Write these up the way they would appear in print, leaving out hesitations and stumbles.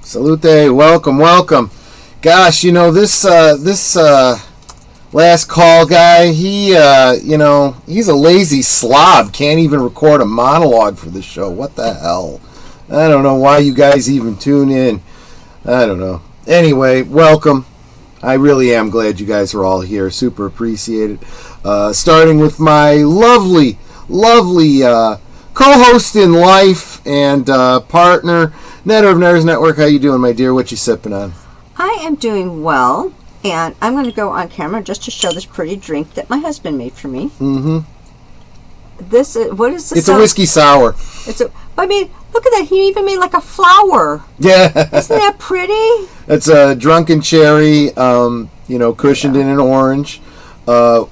Salute, welcome. Gosh, this last call guy, he's a lazy slob. Can't even record a monologue for the show. What the hell? I don't know why you guys even tune in. I don't know. Anyway, welcome. I really am glad you guys are all here. Super appreciate it. Starting with my lovely co-host in life and partner, Netter of Netters Network. How you doing, my dear? What you sipping on? I am doing well, and I'm going to go on camera just to show this pretty drink that my husband made for me. Mm-hmm. What is this? It's a whiskey sour. Look at that. He even made like a flower. Yeah. Isn't that pretty? It's a drunken cherry, cushioned in an orange. Of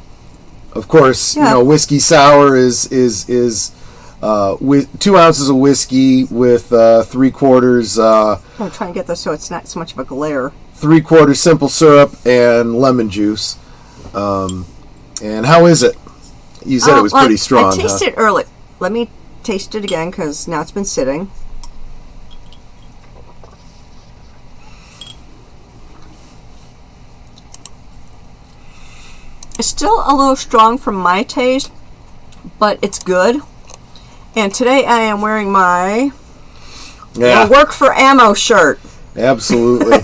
course, whiskey sour is with 2 ounces of whiskey with 3/4. I'm trying to get this so it's not so much of a glare. 3/4 simple syrup and lemon juice. And how is it? You said it was pretty strong. I tasted it early. Let me taste it again because now it's been sitting. It's still a little strong from my taste, but it's good. And today I am wearing my work for ammo shirt. Absolutely.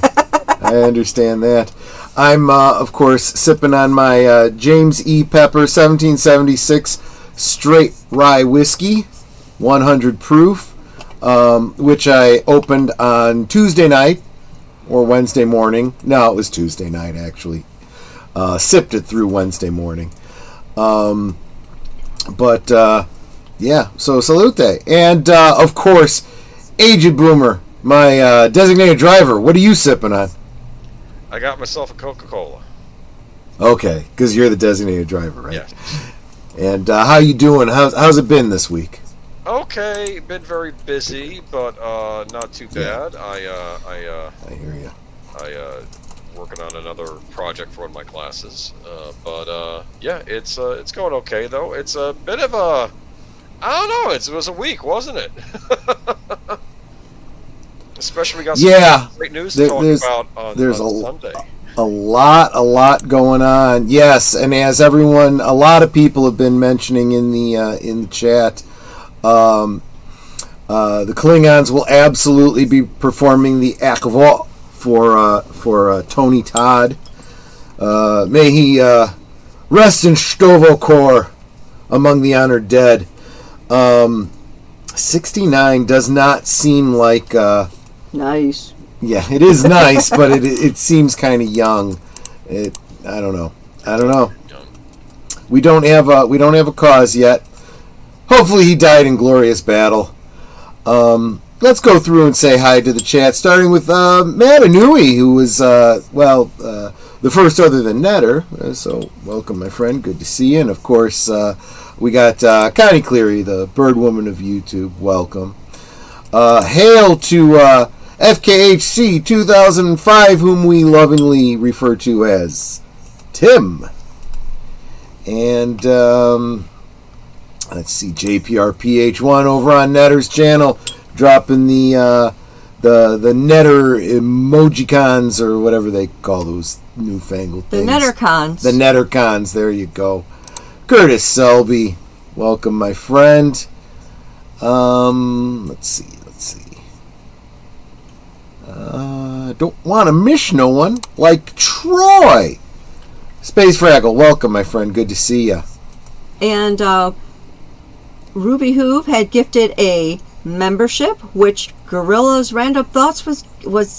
I understand that. I'm, of course, sipping on my James E. Pepper 1776 straight rye whiskey, 100 proof, which I opened on Tuesday night or Wednesday morning. No, it was Tuesday night, actually. Sipped it through Wednesday morning. So salute. And, of course, Aged Boomer, my designated driver. What are you sipping on? I got myself a Coca-Cola. Okay, because you're the designated driver, right? Yes. And how you doing? How's it been this week? Okay, been very busy, but not too bad. I hear you. Working on another project for one of my classes, it's going okay though. It's a bit of a, I don't know. It was a week, wasn't it? Especially we got some great news to talk about on Sunday. A lot going on. Yes, and as a lot of people have been mentioning in the chat, the Klingons will absolutely be performing the Akavot for Tony Todd. May he rest in Stovokor among the honored dead. 69 does not seem like nice. Yeah, it is nice, but it seems kind of young. I don't know. We don't have a cause yet. Hopefully he died in glorious battle. Let's go through and say hi to the chat, starting with Matt Anui, who was the first other than Netter. So welcome, my friend. Good to see you. And of course, we got Connie Cleary, the bird woman of YouTube. Welcome. Hail to FKHC 2005, whom we lovingly refer to as Tim. And let's see, JPRPH1 over on Netter's channel, dropping the Netter emojicons, or whatever they call those newfangled things. The Nettercons. The Nettercons, there you go. Curtis Selby, welcome, my friend. Let's see. Don't want to miss no one. Like Troy. Space Fraggle, welcome, my friend. Good to see you. And Ruby Hoove had gifted a membership, which Gorilla's Random Thoughts was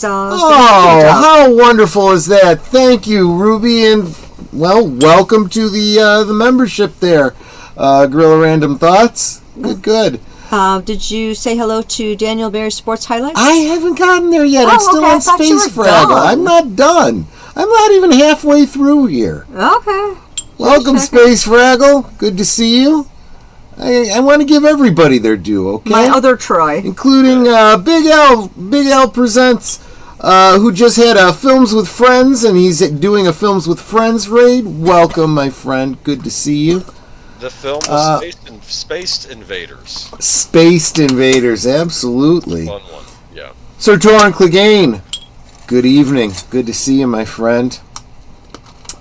how wonderful is that? Thank you, Ruby, and welcome to the membership there, Gorilla Random Thoughts. Good. Did you say hello to Daniel Bear's Sports Highlights? I haven't gotten there yet. I'm still on Space Fraggle. I'm not done. I'm not even halfway through here. Okay. Welcome, Space Fraggle. Good to see you. I want to give everybody their due, okay? My other Troy. Including Big L Presents, who just had a Films with Friends, and he's doing a Films with Friends raid. Welcome, my friend. Good to see you. The film was Spaced Invaders. Spaced Invaders, absolutely. Fun one, yeah. Sir Torrin Clegane, good evening. Good to see you, my friend.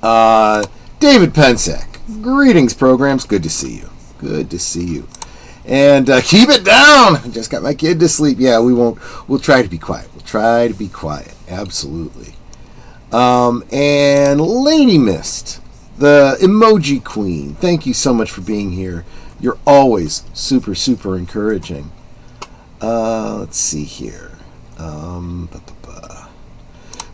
David Pensack, greetings, programs. Good to see you. Good to see you. And keep it down. I just got my kid to sleep. Yeah, we won't. We'll try to be quiet. We'll try to be quiet. Absolutely. And Lady Mist, the emoji queen. Thank you so much for being here. You're always super, super encouraging. Let's see here.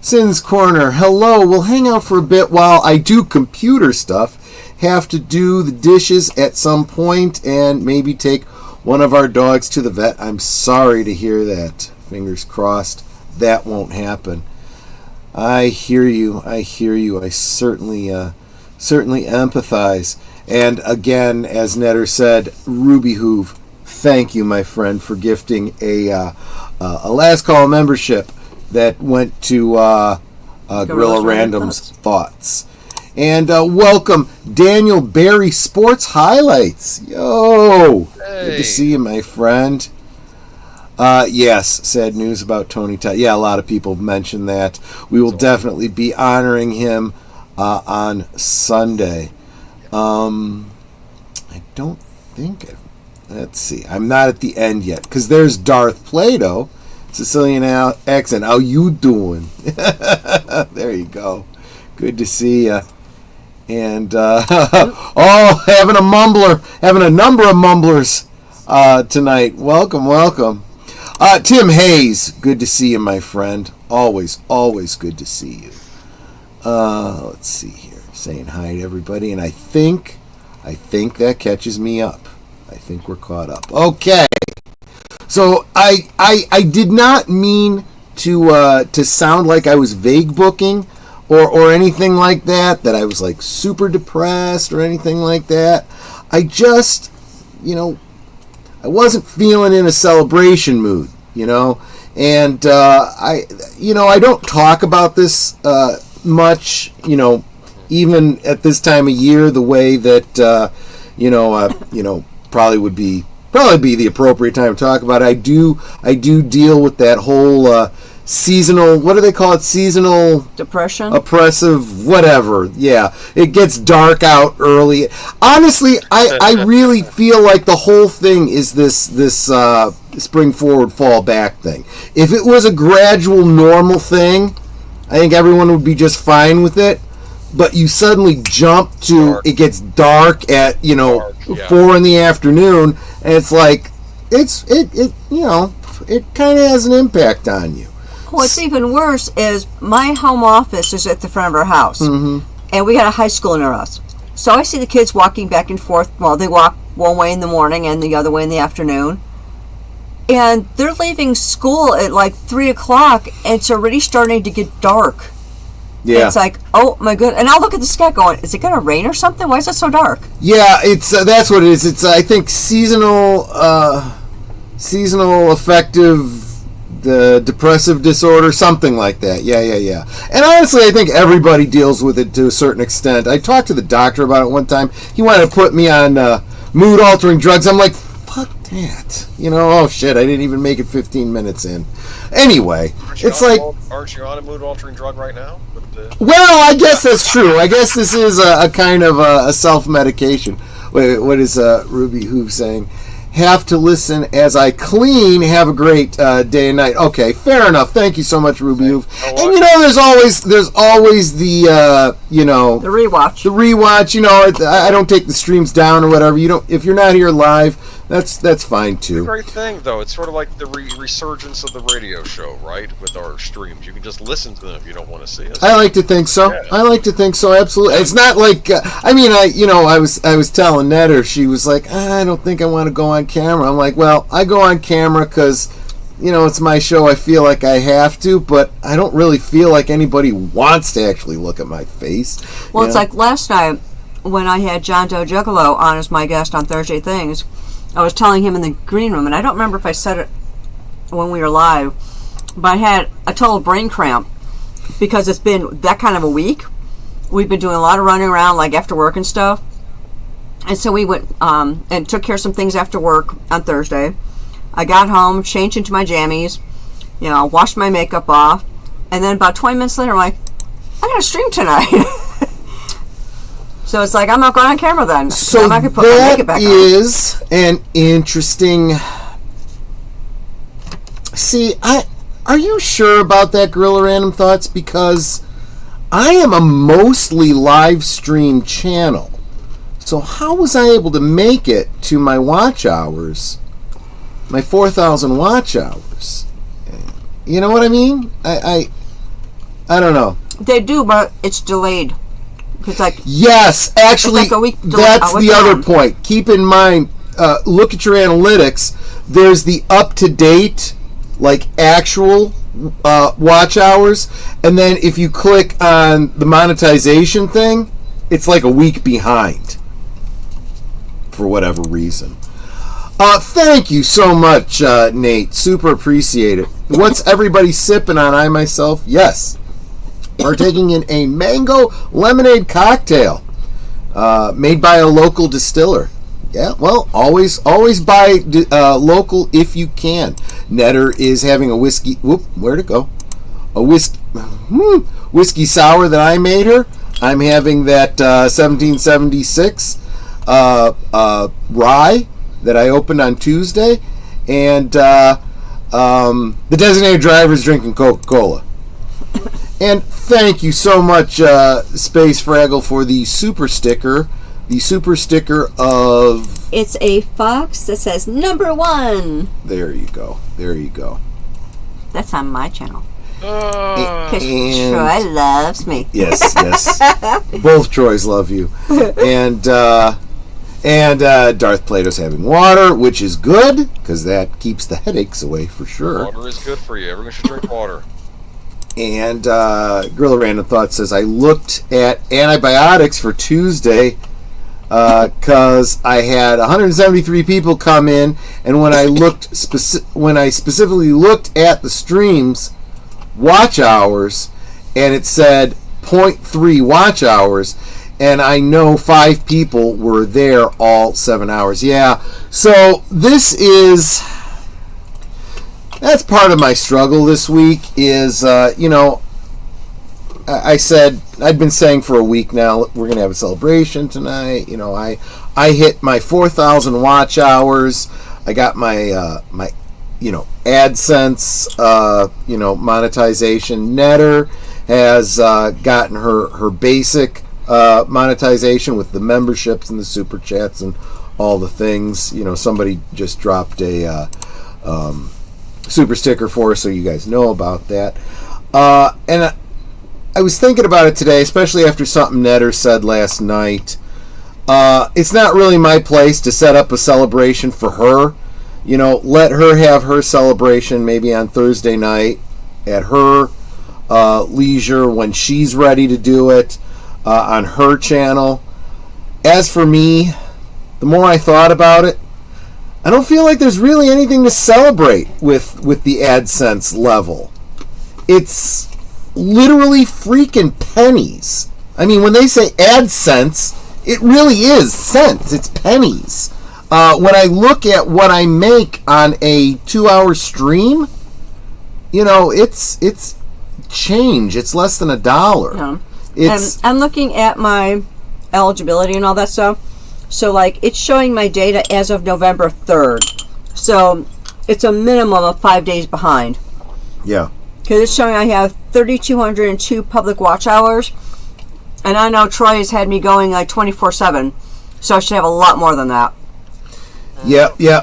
Sin's Corner, hello. We'll hang out for a bit while I do computer stuff. Have to do the dishes at some point and maybe take one of our dogs to the vet. I'm sorry to hear that. Fingers crossed that won't happen. I hear you. I certainly empathize. And again, as Netter said, Ruby Hoove, thank you, my friend, for gifting a last call membership that went to Gorilla Random's Thoughts. And welcome, Daniel Barry Sports Highlights. Yo! Hey. Good to see you, my friend. Yes, sad news about Tony Todd. Yeah, a lot of people mentioned that. We will definitely be honoring him on Sunday. I don't think... Let's see. I'm not at the end yet, because there's Darth Plato. Sicilian accent. How you doing? There you go. Good to see you. And having a number of mumblers tonight. Welcome. Tim Hayes. Good to see you, my friend. Always good to see you. Let's see here. Saying hi to everybody, and I think that catches me up. I think we're caught up. Okay. So I did not mean to sound like I was vague booking or anything like that I was like super depressed or anything like that. I just, I wasn't feeling in a celebration mood, and I don't talk about this much, even at this time of year, the way that probably be the appropriate time to talk about it. I do deal with that whole seasonal, what do they call it? Seasonal depression? Oppressive, whatever. Yeah. It gets dark out early. Honestly, I really feel like the whole thing is this spring forward, fall back thing. If it was a gradual, normal thing, I think everyone would be just fine with it. But you suddenly jump to it gets dark at 4 in the afternoon, and it's like it kind of has an impact on you. What's even worse is my home office is at the front of our house, and we got a high school near us. So I see the kids walking back and forth. Well, they walk one way in the morning and the other way in the afternoon, and they're leaving school at like 3:00, and it's already starting to get dark. Yeah. It's like, oh my goodness. And I'll look at the sky going, is it going to rain or something? Why is it so dark? Yeah, it's that's what it is. It's, I think, seasonal affective the depressive disorder, something like that. Yeah. And honestly, I think everybody deals with it to a certain extent. I talked to the doctor about it one time. He wanted to put me on mood-altering drugs. I'm like, fuck that. Oh shit, I didn't even make it 15 minutes in. Anyway, it's like... Aren't you on a mood-altering drug right now? Well, I guess that's true. I guess this is a kind of a self-medication. Wait, what is Ruby Hoove saying? Have to listen as I clean. Have a great day and night. Okay, fair enough. Thank you so much, Ruby Hoove. And there's always the the rewatch. The rewatch. I don't take the streams down or whatever. If you're not here live, that's fine too. It's a great thing, though. It's sort of like the resurgence of the radio show, right? With our streams, you can just listen to them if you don't want to see us. I like to think so. Yeah. I like to think so. Absolutely. It's not like I was telling Netter. She was like, I don't think I want to go on camera. I'm like, well, I go on camera because it's my show. I feel like I have to, but I don't really feel like anybody wants to actually look at my face. Well, it's like last night when I had John Doe Juggalo on as my guest on Thursday Things. I was telling him in the green room, and I don't remember if I said it when we were live, but I had a total brain cramp because it's been that kind of a week. We've been doing a lot of running around, like after work and stuff. And so we went and took care of some things after work on Thursday. I got home, changed into my jammies, wash my makeup off, and then about 20 minutes later, I'm like, I got to stream tonight. So it's like, I'm not going on camera then. So I'm not going to put my makeup back on. That is an interesting... See, are you sure about that, Gorilla Random Thoughts? Because I am a mostly live stream channel. So how was I able to make it to my watch hours, my 4,000 watch hours? You know what I mean? I don't know. They do, but it's delayed. It's like, yes, actually, it's like a week that's the other point. Keep in mind, look at your analytics. There's the up-to-date, like actual watch hours, and then if you click on the monetization thing, it's like a week behind for whatever reason. Thank you so much, Nate. Super appreciate it. What's everybody sipping on? I myself, yes, partaking in a mango lemonade cocktail made by a local distiller. Yeah, well, always buy local if you can. Netter is having a whiskey. Whoop, where'd it go? A whiskey sour that I made her. I'm having that 1776 rye that I opened on Tuesday, and the designated driver is drinking Coca-Cola. And thank you so much, Space Fraggle, for the super sticker. The super sticker of... It's a fox that says #1. There you go. There you go. That's on my channel. Because And- Troy loves me. Yes, yes. Both Troys love you. And Darth Plato's having water, which is good, because that keeps the headaches away for sure. Water is good for you. Everyone should drink water. And Gorilla Random Thought says, I looked at antibiotics for Tuesday because I had 173 people come in, and when I specifically looked at the streams watch hours, and it said 0.3 watch hours, and I know 5 people were there all 7 hours. Yeah, so that's part of my struggle this week is, I'd been saying for a week now, we're going to have a celebration tonight. I hit my 4,000 watch hours. I got my, AdSense, monetization. Netter has gotten her basic monetization with the memberships and the super chats and all the things. Somebody just dropped a super sticker for us, so you guys know about that. And I was thinking about it today, especially after something Netter said last night. It's not really my place to set up a celebration for her. Let her have her celebration maybe on Thursday night at her leisure when she's ready to do it on her channel. As for me, the more I thought about it, I don't feel like there's really anything to celebrate with the AdSense level. It's literally freaking pennies. I mean, when they say AdSense, it really is cents. It's pennies. When I look at what I make on a 2-hour stream, it's change. It's less than $1. Yeah. I'm looking at my eligibility and all that stuff. So, it's showing my data as of November 3rd. So, it's a minimum of 5 days behind. Yeah. Because it's showing I have 3,202 public watch hours. And I know Troy has had me going 24/7. So, I should have a lot more than that. Yeah.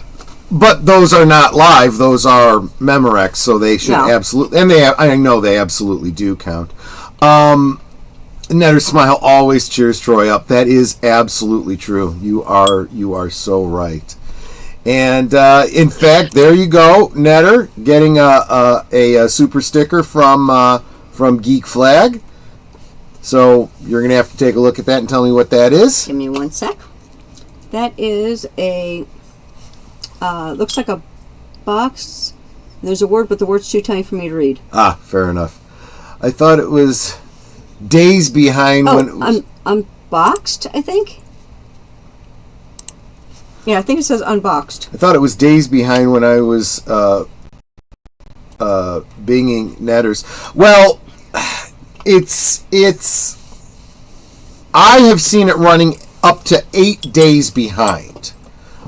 But those are not live. Those are Memorex, so they should absolutely... And I know they absolutely do count. Netter Smile always cheers Troy up. That is absolutely true. You are so right. And in fact, there you go, Netter, getting a super sticker from Geek Flag. So you're gonna have to take a look at that and tell me what that is. Give me one sec. That is a looks like a box. There's a word, but the word's too tiny for me to read. Ah, fair enough. I thought it was days behind when it was... Unboxed, I think. Yeah, I think it says unboxed. I thought it was days behind when I was binging netters. Well, it's. I have seen it running up to 8 days behind,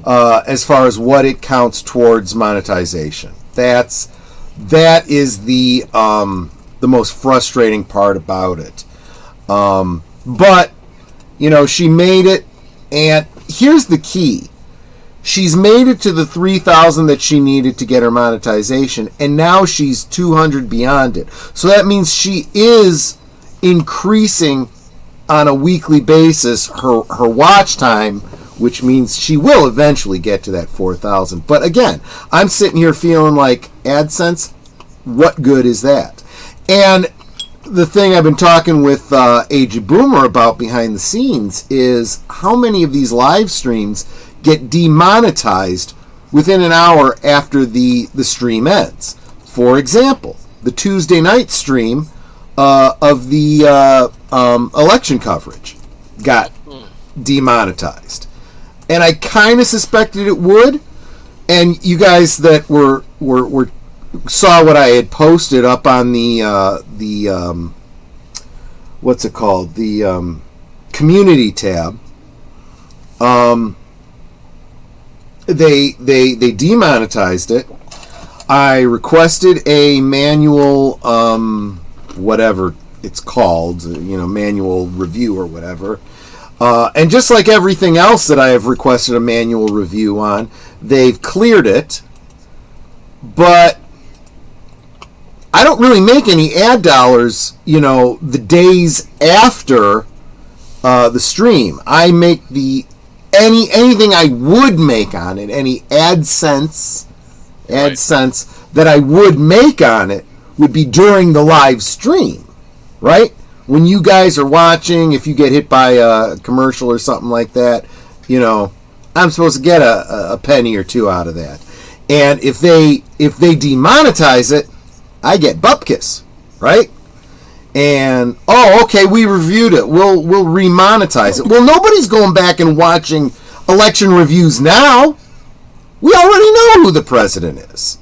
as far as what it counts towards monetization. That is the most frustrating part about it. But she made it, and here's the key. She's made it to the 3,000 that she needed to get her monetization, and now she's 200 beyond it. So that means she is increasing on a weekly basis her watch time, which means she will eventually get to that 4,000. But again, I'm sitting here feeling like, AdSense, what good is that? And the thing I've been talking with Aged Boomer about behind the scenes is how many of these live streams get demonetized within an hour after the stream ends. For example, the Tuesday night stream of the election coverage got demonetized. And I kind of suspected it would. And you guys that were saw what I had posted up on the what's it called? The community tab. They demonetized it. I requested a manual, whatever it's called, manual review or whatever. And just like everything else that I have requested a manual review on, they've cleared it. But I don't really make any ad dollars, the days after the stream. I make anything I would make on it, any AdSense that I would make on it would be during the live stream, right? When you guys are watching, if you get hit by a commercial or something like that, I'm supposed to get a penny or two out of that. And if they demonetize it, I get bupkis, right? And okay, we reviewed it. We'll remonetize it. Well, nobody's going back and watching election reviews now. We already know who the president is.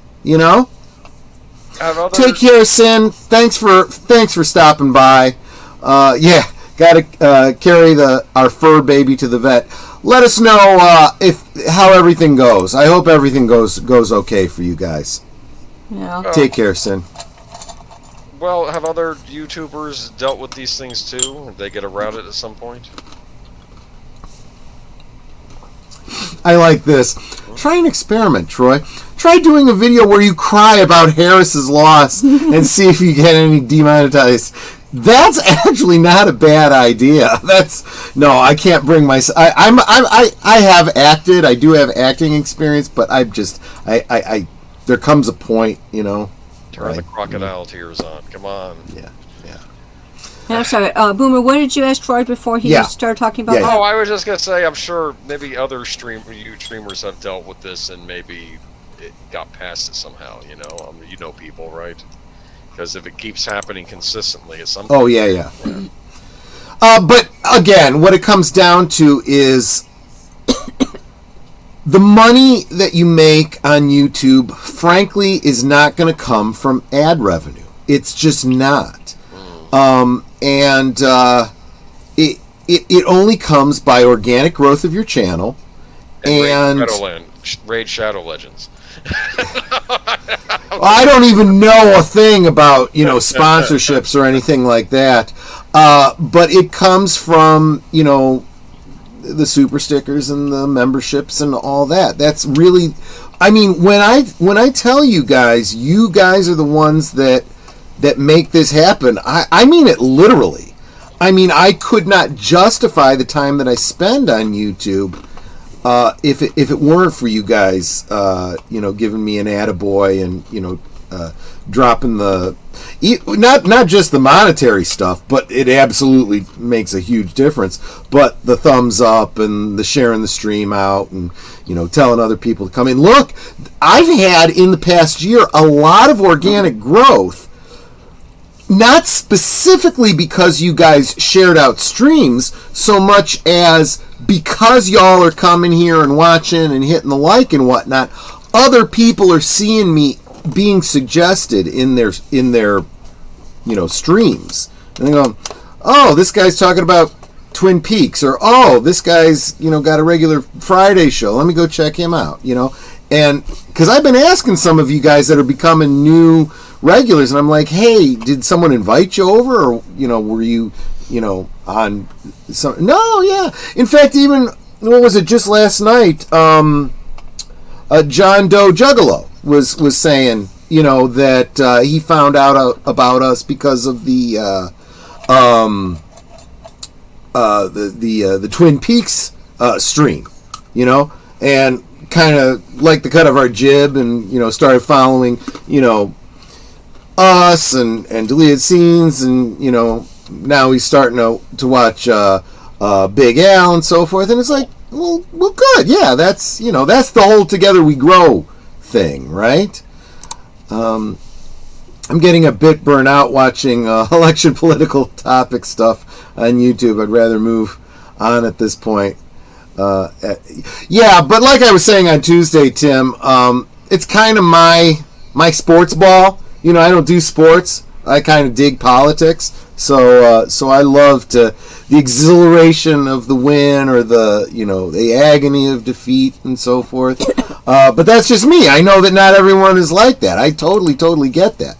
Take care, Sin. Thanks for stopping by. Gotta carry our fur baby to the vet. Let us know how everything goes. I hope everything goes okay for you guys. Yeah. Take care, Sin. Well, have other YouTubers dealt with these things too? Did they get around it at some point? I like this. Try an experiment, Troy. Try doing a video where you cry about Harris's loss and see if you get any demonetized. That's actually not a bad idea. I can't bring myself. I have acted. I do have acting experience, but there comes a point, Turn the crocodile tears on. Come on. Yeah. I'm sorry, Boomer, what did you ask Troy before he started talking about that? Oh, I was just going to say, I'm sure maybe other streamers have dealt with this and maybe it got past it somehow, people, right? Because if it keeps happening consistently at some point... Oh, yeah. But, again, what it comes down to is the money that you make on YouTube, frankly, is not going to come from ad revenue. It's just not. It only comes by organic growth of your channel and Raid Shadow Legends. I don't even know a thing about sponsorships or anything like that, but it comes from the super stickers and the memberships and all that. That's really, when I tell you guys are the ones that make this happen. I mean it literally. I could not justify the time that I spend on YouTube if it weren't for you guys, giving me an attaboy and dropping the not just the monetary stuff, but it absolutely makes a huge difference. But the thumbs up and the sharing the stream out and telling other people to come in. Look, I've had in the past year a lot of organic growth. Not specifically because you guys shared out streams so much as because y'all are coming here and watching and hitting the like and whatnot, other people are seeing me being suggested in their streams, and they go, oh, this guy's talking about Twin Peaks, or oh, this guy's got a regular Friday show. Let me go check him out. And because I've been asking some of you guys that are becoming new regulars, and I'm like, hey, did someone invite you over, or were you on some? No, yeah. In fact, even what was it just last night? John Doe Juggalo was saying that he found out about us because of the Twin Peaks stream, and kind of like the cut of our jib, and started following us and deleted scenes, and now he's starting to watch Big Al and so forth, and it's like, well, good, yeah, that's that's the whole together we grow thing, right? I'm getting a bit burnt out watching election political topic stuff on YouTube. I'd rather move on at this point. Yeah, but like I was saying on Tuesday, Tim, it's kind of my sports ball. I don't do sports. I kind of dig politics. So I love the exhilaration of the win, or the agony of defeat and so forth. But that's just me. I know that not everyone is like that. I totally get that.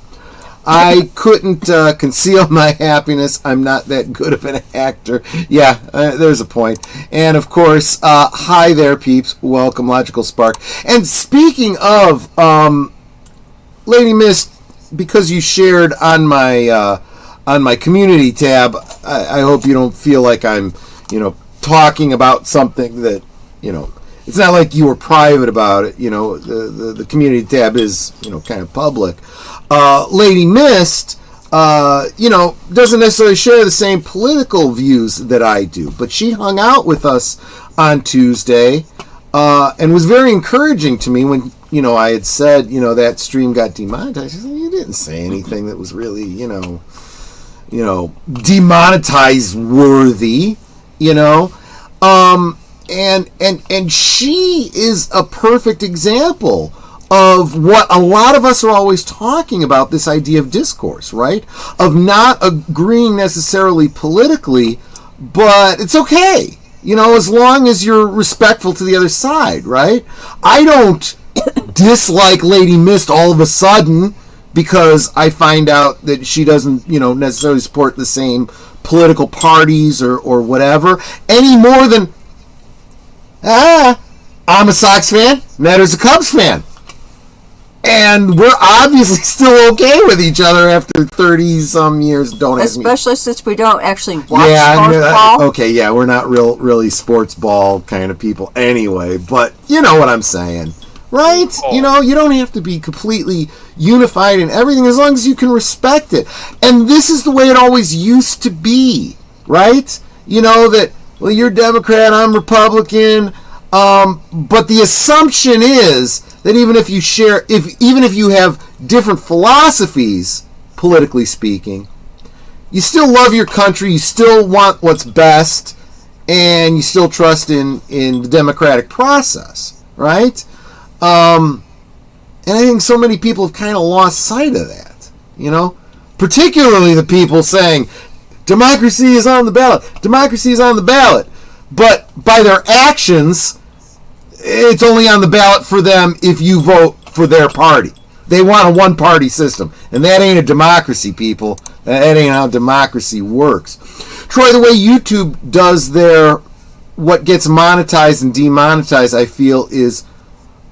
I couldn't conceal my happiness. I'm not that good of an actor. Yeah, there's a point. And of course, hi there, peeps. Welcome, Logical Spark. And speaking of Lady Mist, because you shared on my community tab, I hope you don't feel like I'm, talking about something that, it's not like you were private about it. The community tab is, kind of public. Lady Mist, doesn't necessarily share the same political views that I do, but she hung out with us on Tuesday, and was very encouraging to me when, I had said, that stream got demonetized. She said, you didn't say anything that was really, demonetized worthy, and she is a perfect example of what a lot of us are always talking about, this idea of discourse, right? Of not agreeing necessarily politically, but it's okay, as long as you're respectful to the other side, right? I don't dislike Lady Mist all of a sudden because I find out that she doesn't, necessarily support the same political parties or whatever, any more than, I'm a Sox fan, Matter's a Cubs fan. And we're obviously still okay with each other after 30-some years. Don't ask me. Especially since we don't actually watch sports ball. Okay, yeah, we're not really sports ball kind of people anyway. But you know what I'm saying, right? Oh. You don't have to be completely unified in everything as long as you can respect it. And this is the way it always used to be, right? That, well, you're Democrat, I'm Republican. But the assumption is that even if you have different philosophies, politically speaking, you still love your country, you still want what's best, and you still trust in the democratic process, right? And I think so many people have kind of lost sight of that, particularly the people saying, democracy is on the ballot, but by their actions, it's only on the ballot for them if you vote for their party. They want a one-party system, and that ain't a democracy, people. That ain't how democracy works. Troy, the way YouTube does what gets monetized and demonetized, I feel, is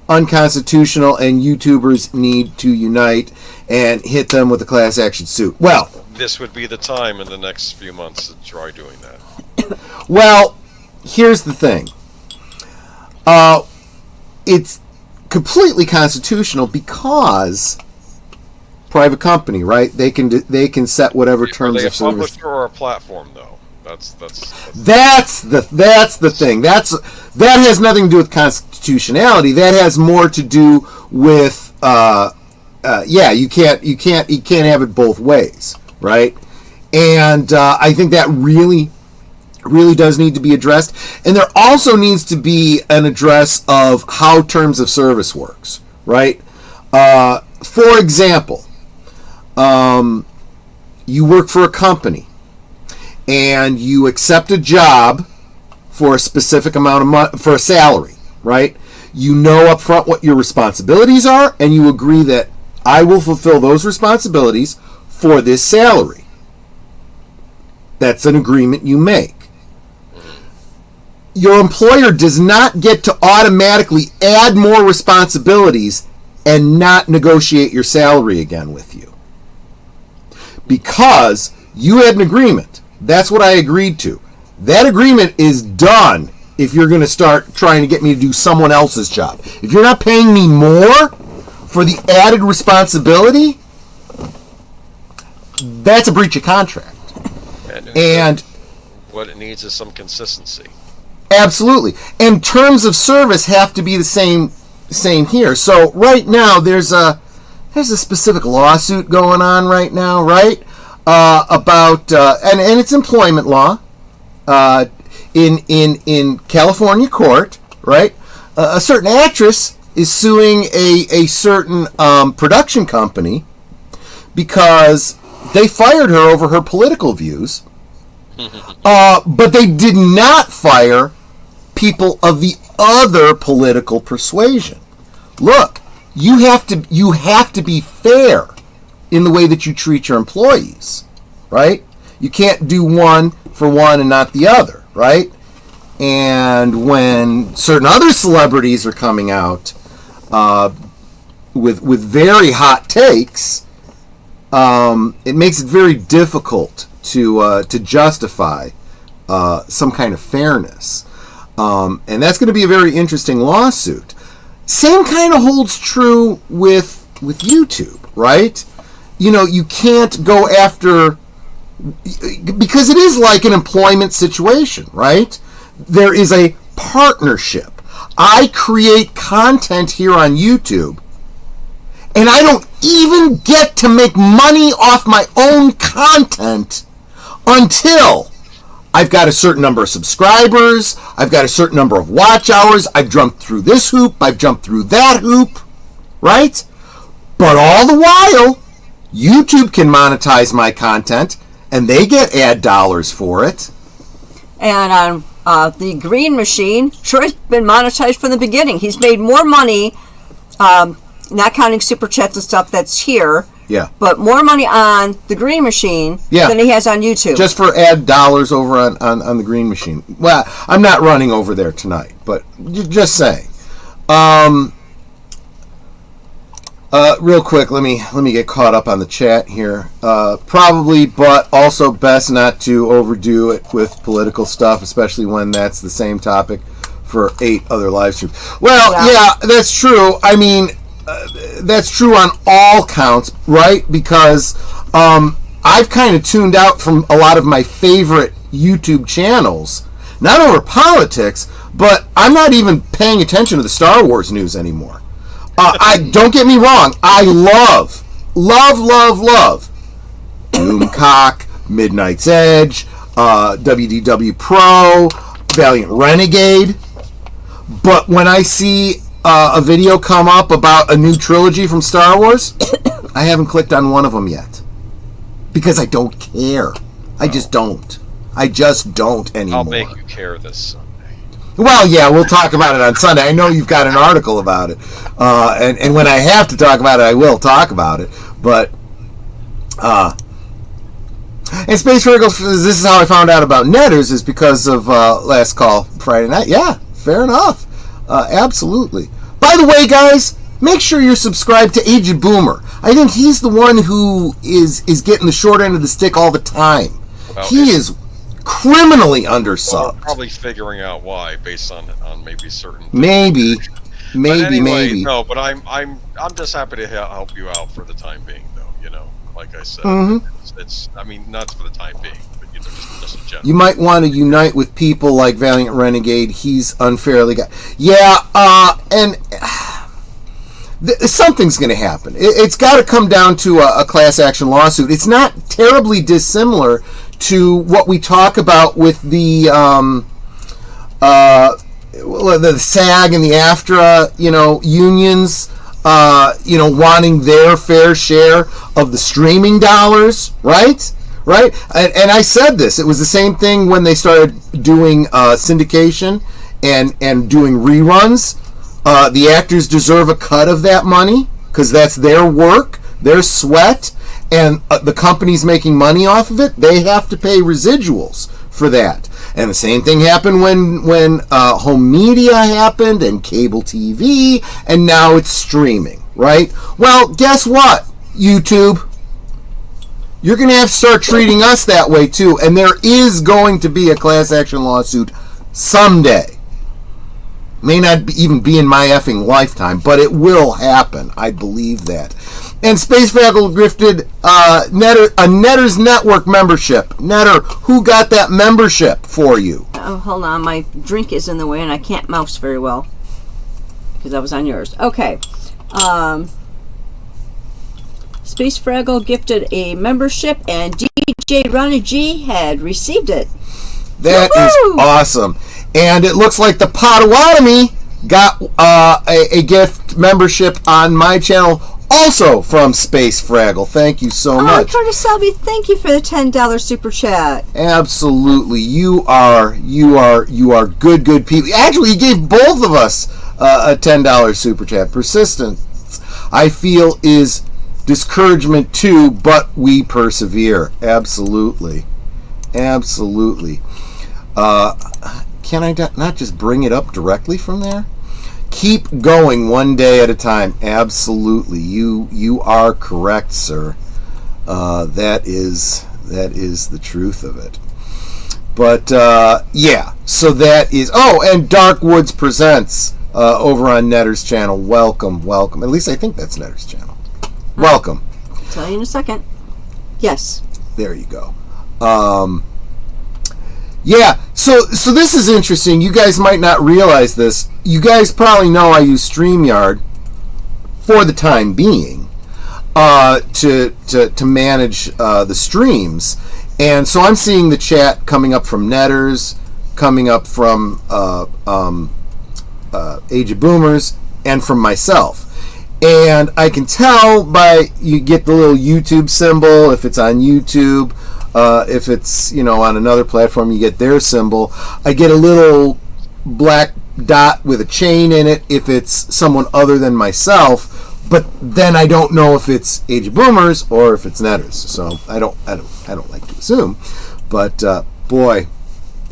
unconstitutional, and YouTubers need to unite and hit them with a class action suit. Well, this would be the time in the next few months to try doing that. Well, here's the thing. It's completely constitutional because private company, right? They can set whatever terms of service. Are they a publisher or a platform, though? That's the thing. That has nothing to do with constitutionality. That has more to do with you can't have it both ways, right? And I think that really does need to be addressed. And there also needs to be an address of how terms of service works, right? for example, you work for a company and you accept a job for a specific amount of money, for a salary, right? You know up front what your responsibilities are, and you agree that I will fulfill those responsibilities for this salary. That's an agreement you make. Your employer does not get to automatically add more responsibilities and not negotiate your salary again with you. Because you had an agreement. That's what I agreed to. That agreement is done if you're going to start trying to get me to do someone else's job. If you're not paying me more for the added responsibility, that's a breach of contract. And what it needs is some consistency. Absolutely. And terms of service have to be the same here. So right now there's a specific lawsuit going on right now, right? About and it's employment law in California court, right? A certain actress is suing a certain production company because they fired her over her political views, but they did not fire people of the other political persuasion. Look, you have to be fair in the way that you treat your employees, right? You can't do one for one and not the other, right? And when certain other celebrities are coming out with very hot takes, it makes it very difficult to justify some kind of fairness, and that's going to be a very interesting lawsuit. Same kind of holds true with YouTube, right? You know, you can't go after, because it is like an employment situation, right? There is a partnership. I create content here on YouTube, and I don't even get to make money off my own content until I've got a certain number of subscribers, I've got a certain number of watch hours, I've jumped through this hoop, I've jumped through that hoop, right? But all the while, YouTube can monetize my content, and they get ad dollars for it. And on the Green Machine, sure, it's been monetized from the beginning. He's made more money, not counting super chats and stuff that's here, yeah, but more money on the Green Machine than he has on YouTube. Just for ad dollars over on the Green Machine. Well, I'm not running over there tonight, but just saying. Real quick, let me get caught up on the chat here. Probably, but also best not to overdo it with political stuff, especially when that's the same topic for 8 other live streams. Well, yeah, that's true. I mean, that's true on all counts, right? Because I've kind of tuned out from a lot of my favorite YouTube channels, not over politics, but I'm not even paying attention to the Star Wars news anymore. I don't get me wrong. I love Doomcock, Midnight's Edge, WDW Pro, Valiant Renegade. But when I see a video come up about a new trilogy from Star Wars, I haven't clicked on one of them yet because I don't care. I just don't. I just don't anymore. I'll make you care this Sunday. Well, yeah, we'll talk about it on Sunday. I know you've got an article about it, and when I have to talk about it, I will talk about it. But and Space Fraggle says, this is how I found out about Netters, is because of Last Call Friday night. Yeah, fair enough. Absolutely. By the way, guys, make sure you're subscribed to Aged Boomer. I think he's the one who is getting the short end of the stick all the time. Well, he is criminally undersubbed. Well, we're probably figuring out why, based on maybe certain. Maybe. No, but I'm just happy to help you out for the time being, though. You know, like I said, it's I mean, not for the time being, but you know, just in general. You might want to unite with people like Valiant Renegade. He's unfairly got. Yeah, and something's going to happen. It's got to come down to a class action lawsuit. It's not terribly dissimilar to what we talk about with the SAG and the AFTRA, unions. wanting their fair share of the streaming dollars, right? Right? And I said this. It was the same thing when they started doing syndication and doing reruns. The actors deserve a cut of that money because that's their work, their sweat, and the company's making money off of it. They have to pay residuals for that. And the same thing happened when home media happened and cable TV, and now it's streaming, right? Well, guess what, YouTube? You're going to have to start treating us that way too, and there is going to be a class action lawsuit someday. May not even be in my effing lifetime, but it will happen. I believe that. And Space Fraggle grifted a Netters Network membership. Netter, who got that membership for you? Oh, hold on. My drink is in the way, and I can't mouse very well because I was on yours. Okay. Space Fraggle gifted a membership, and DJ Ronnie G had received it. That is awesome. And it looks like the Potawatomi got a gift membership on my channel, also from Space Fraggle. Thank you so much. Curtis Selby, thank you for the $10 super chat. Absolutely, you are good people. Actually, he gave both of us a $10 super chat. Persistence, I feel, is discouragement too, but we persevere. Absolutely. Can I not just bring it up directly from there? Keep going one day at a time. Absolutely. You are correct, sir. That is the truth of it. But yeah, so that is. Oh, and Dark Woods Presents over on Netter's channel. Welcome. At least I think that's Netter's channel. Welcome. I'll tell you in a second. Yes. There you go. Yeah, so this is interesting. You guys might not realize this. You guys probably know I use StreamYard for the time being to manage the streams. And so I'm seeing the chat coming up from Netters, coming up from Age of Boomers, and from myself. And I can tell you get the little YouTube symbol if it's on YouTube. If it's, on another platform, you get their symbol. I get a little black dot with a chain in it if it's someone other than myself, but then I don't know if it's Age of Boomers or if it's Netters. So I don't like to assume. But boy,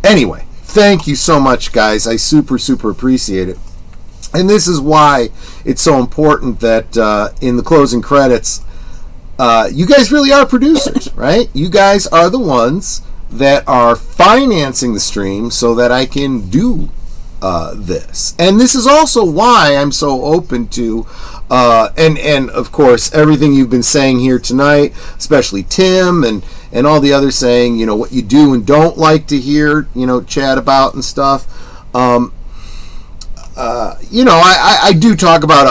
anyway, thank you so much, guys. I super appreciate it. And this is why it's so important that in the closing credits, you guys really are producers, right? You guys are the ones that are financing the stream so that I can do this. And this is also why I'm so open to, and of course, everything you've been saying here tonight, especially Tim and all the others saying, what you do and don't like to hear, chat about and stuff. I do talk about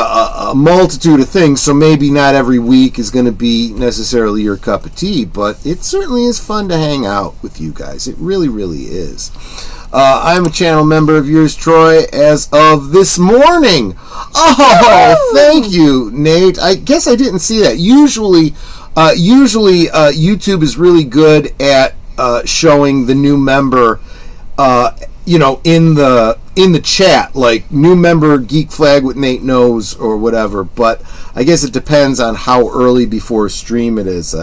a multitude of things, so maybe not every week is going to be necessarily your cup of tea, but it certainly is fun to hang out with you guys. It really is. I'm a channel member of yours, Troy, as of this morning. Oh, thank you, Nate. I guess I didn't see that. Usually YouTube is really good at showing the new member in the chat, like new member Geek Flag with Nate knows or whatever, but I guess it depends on how early before a stream it is.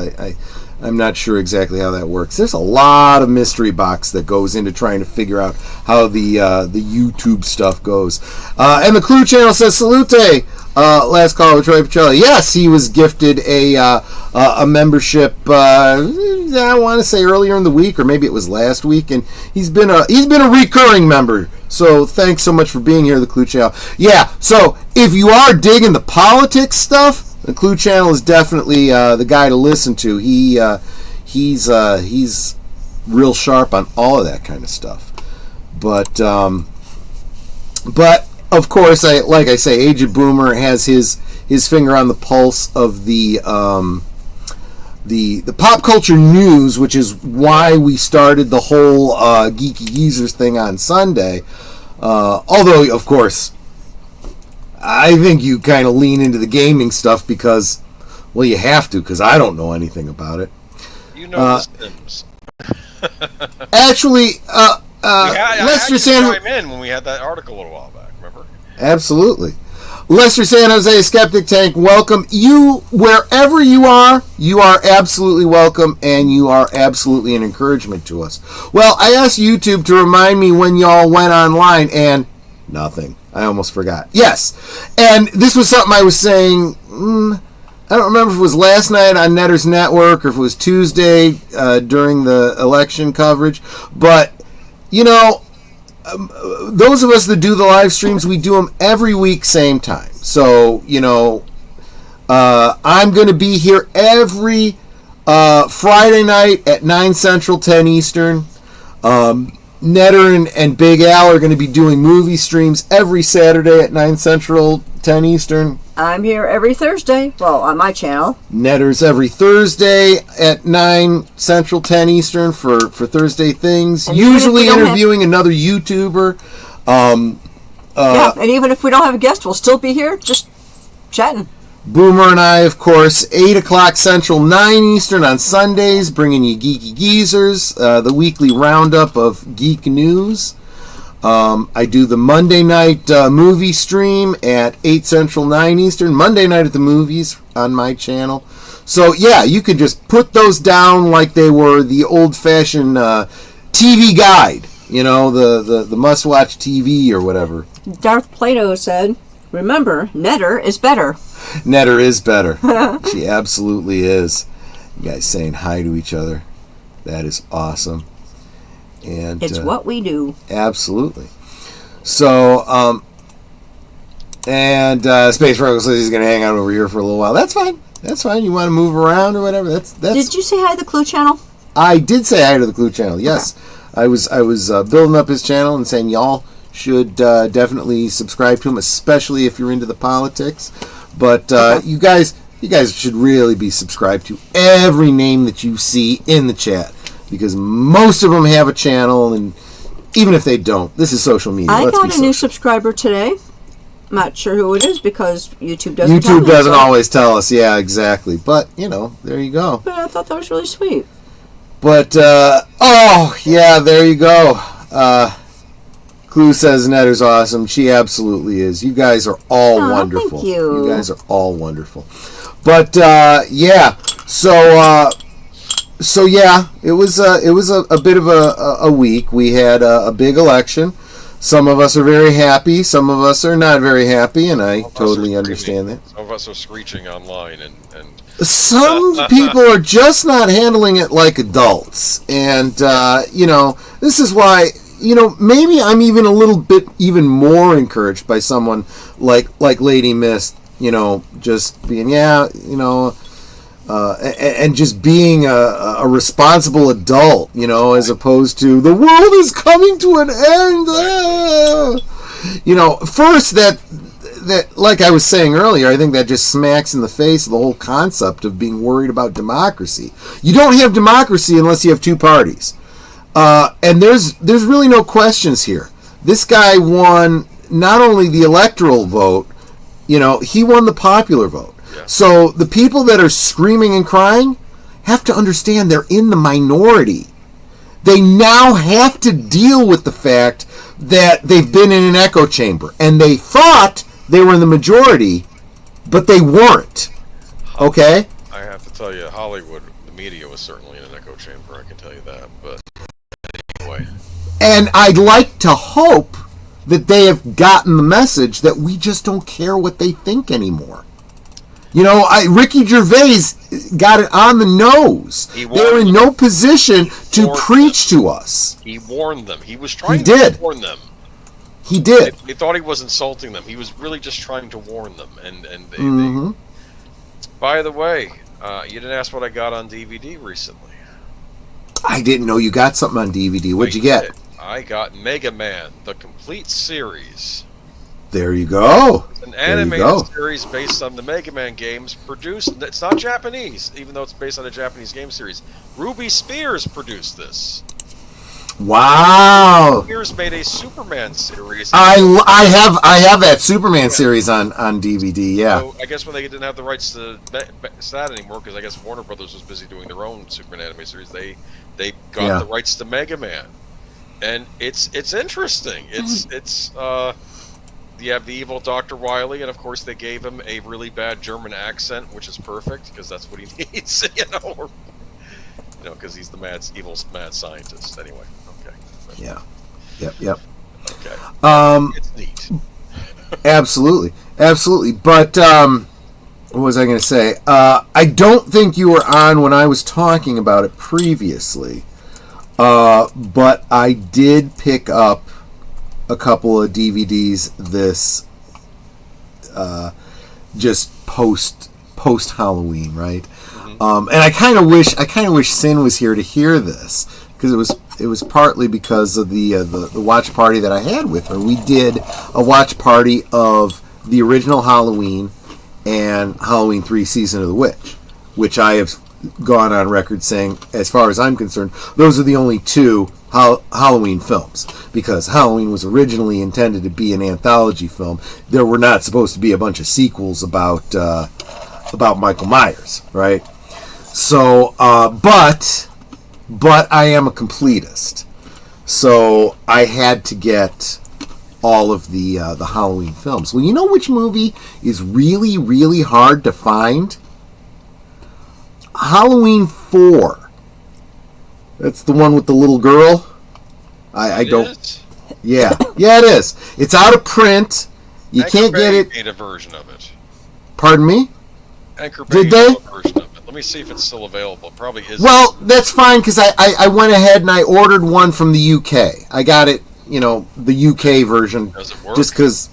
I'm not sure exactly how that works. There's a lot of mystery box that goes into trying to figure out how the YouTube stuff goes. And the Clue channel says salute. Last call with Troy Pacelli. Yes, he was gifted a membership. I want to say earlier in the week, or maybe it was last week, and he's been a recurring member. So thanks so much for being here, the Clue channel. Yeah. So if you are digging the politics stuff, the Clue channel is definitely the guy to listen to. He's real sharp on all of that kind of stuff. But of course, like I say, Age of Boomer has his finger on the pulse of the pop culture news, which is why we started the whole Geeky Geezers thing on Sunday. Although, of course, I think you kind of lean into the gaming stuff because, well, you have to, because I don't know anything about it. You know the Sims. Actually, Lester San chime in when we had that article a little while back. Remember? Absolutely. Lester San Jose, Skeptic Tank, welcome. You, wherever you are absolutely welcome, and you are absolutely an encouragement to us. Well, I asked YouTube to remind me when y'all went online, and nothing. I almost forgot. Yes. And this was something I was saying, I don't remember if it was last night on Netters Network or if it was Tuesday during the election coverage, but, you know, those of us that do the live streams, we do them every week, same time. So, you know, I'm going to be here every Friday night at 9 Central, 10 Eastern. Netter and Big Al are going to be doing movie streams every Saturday at 9 Central, 10 Eastern. I'm here every Thursday, well, on my channel. Netter's every Thursday at 9 Central, 10 Eastern for Thursday Things. And usually interviewing another YouTuber. Yeah, and even if we don't have a guest, we'll still be here just chatting. Boomer and I, of course, 8 o'clock Central, 9 Eastern on Sundays, bringing you Geeky Geezers, the weekly roundup of geek news. I do the Monday night movie stream at 8 Central, 9 Eastern, Monday night at the movies on my channel. So, yeah, you could just put those down like they were the old-fashioned TV guide, you know, the must-watch TV or whatever. Darth Plato said, remember, Netter is better. Netter is better. She absolutely is. You guys saying hi to each other. That is awesome. And it's what we do. Absolutely. So, Space Fraggle says he's going to hang out over here for a little while. That's fine. That's fine. You want to move around or whatever. That's. Did you say hi to the Clue channel? I did say hi to the Clue channel. Yes, okay. I was building up his channel and saying y'all should definitely subscribe to him, especially if you're into the politics. But you guys should really be subscribed to every name that you see in the chat, because most of them have a channel, and even if they don't, this is social media. I got a new subscriber today. I'm not sure who it is because YouTube doesn't tell me. YouTube doesn't always tell us. Yeah, exactly. But, you know, there you go. But I thought that was really sweet. But, oh, yeah, there you go. Clue says Netter's awesome. She absolutely is. You guys are all wonderful. Thank you. You guys are all wonderful. But yeah. So yeah, it was a bit of a week. We had a big election. Some of us are very happy. Some of us are not very happy, and I totally understand that. Some of us are screeching online, and some people are just not handling it like adults. And you know, this is why. You know, maybe I'm even a little bit even more encouraged by someone like Lady Mist, you know, just being, you know, and just being a responsible adult, you know, as opposed to the world is coming to an end. You know, first that like I was saying earlier, I think that just smacks in the face of the whole concept of being worried about democracy. You don't have democracy unless you have two parties. And there's really no questions here. This guy won not only the electoral vote, you know, he won the popular vote. Yeah. So the people that are screaming and crying have to understand they're in the minority. They now have to deal with the fact that they've been in an echo chamber, and they thought they were in the majority, but they weren't. Okay? I have to tell you, Hollywood, the media was certainly in an echo chamber, I can tell you that, but anyway. And I'd like to hope that they have gotten the message that we just don't care what they think anymore. You know, Ricky Gervais got it on the nose. They're in no position to preach to us. He warned them. He was trying to warn them. He did. They thought he was insulting them. He was really just trying to warn them. And they, by the way, you didn't ask what I got on DVD recently. I didn't know you got something on DVD. What'd you get? I got Mega Man, the complete series. There you go. It's an animated series based on the Mega Man games produced. It's not Japanese, even though it's based on a Japanese game series. Ruby Spears produced this. Wow. Years made a Superman series. I have that Superman series on DVD. Yeah. So I guess when they didn't have the rights to that anymore, because I guess Warner Brothers was busy doing their own Superman animated series, they got the rights to Mega Man, and it's interesting. It's you have the evil Dr. Wily, and of course they gave him a really bad German accent, which is perfect because that's what he needs, because he's the evil mad scientist. Anyway, okay. Yeah. Yep. Okay. It's neat. Absolutely. But what was I going to say? I don't think you were on when I was talking about it previously, but I did pick up a couple of DVDs this just post Halloween, right? Mm-hmm. And I kind of wish Sin was here to hear this, because it was partly because of the watch party that I had with her. We did a watch party of the original Halloween and Halloween 3 Season of the Witch, which I have gone on record saying, as far as I'm concerned, those are the only two Halloween films, because Halloween was originally intended to be an anthology film. There were not supposed to be a bunch of sequels about Michael Myers, right? So, but I am a completist, so I had to get all of the Halloween films. Well, you know which movie is really, really hard to find? Halloween 4. That's the one with the little girl. I don't. Yeah, it is. It's out of print. You can't get it. Made a version of it. Pardon me? Anchor Bay Did they? made a version of it. Let me see if it's still available. It probably is. Well, that's fine, because I went ahead and I ordered one from the UK. I got it, the UK version. Does it work? Just because.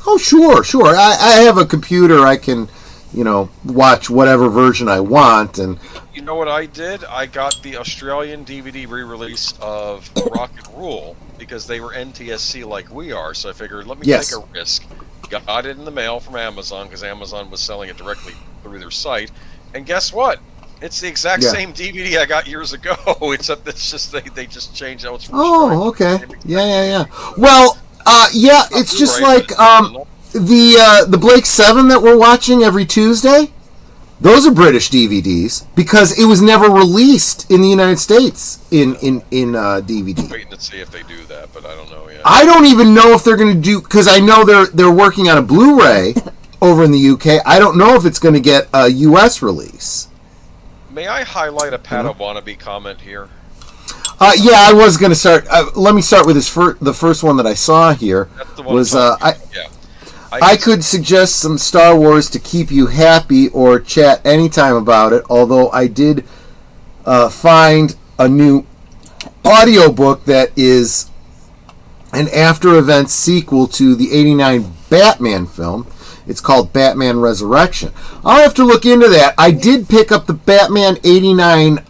Oh, sure. I have a computer. I can, watch whatever version I want. And you know what I did? I got the Australian DVD re-release of Rock and Roll, because they were NTSC like we are. So I figured, let me take a risk. Got it in the mail from Amazon, because Amazon was selling it directly through their site. And guess what? It's the exact same DVD I got years ago, except it's just they just changed how it's. Oh, okay. Yeah. Well, it's just like the Blake 7 that we're watching every Tuesday. Those are British DVDs, because it was never released in the United States in DVD. I'm waiting to see if they do that, but I don't know yet. I don't even know if they're going to do, because I know they're working on a Blu-ray over in the UK. I don't know if it's going to get a US release. May I highlight a Pat Wannabe comment here? I was going to start. Let me start with the first one that I saw here. That's the one I could suggest some Star Wars to keep you happy or chat anytime about it, although I did find a new audiobook that is an after-events sequel to the 89 Batman film. It's called Batman Resurrection. I'll have to look into that. I did pick up the Batman 89